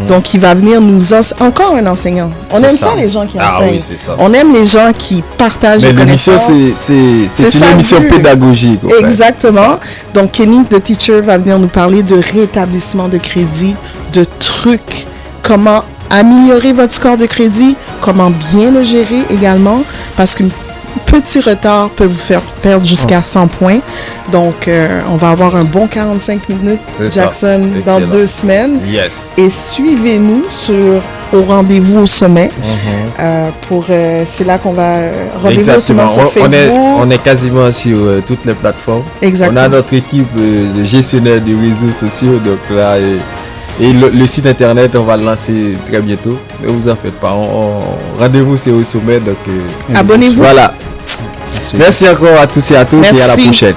Donc il va venir nous encore un enseignant. On aime ça les gens qui enseignent. Oui, c'est ça. On aime les gens qui partagent les connaissances. C'est une émission pédagogique. Exactement. Donc Kenny the Teacher va venir nous parler de rétablissement de crédit, de trucs, comment améliorer votre score de crédit, comment bien le gérer également, parce qu'une petit retard peut vous faire perdre jusqu'à 100 points. Donc, on va avoir un bon 45 minutes, Jackson, dans 2 semaines. Yes. Et suivez-nous au rendez-vous au sommet. C'est là qu'on va rendez-vous au sommet sur Facebook. On est quasiment sur toutes les plateformes. Exactement. On a notre équipe de gestionnaires des réseaux sociaux. Donc là, et le site internet, on va le lancer très bientôt. Ne vous en faites pas. Rendez-vous, c'est au sommet. Donc, abonnez-vous. Voilà. Merci encore à tous et à toutes. Merci. Et à la prochaine.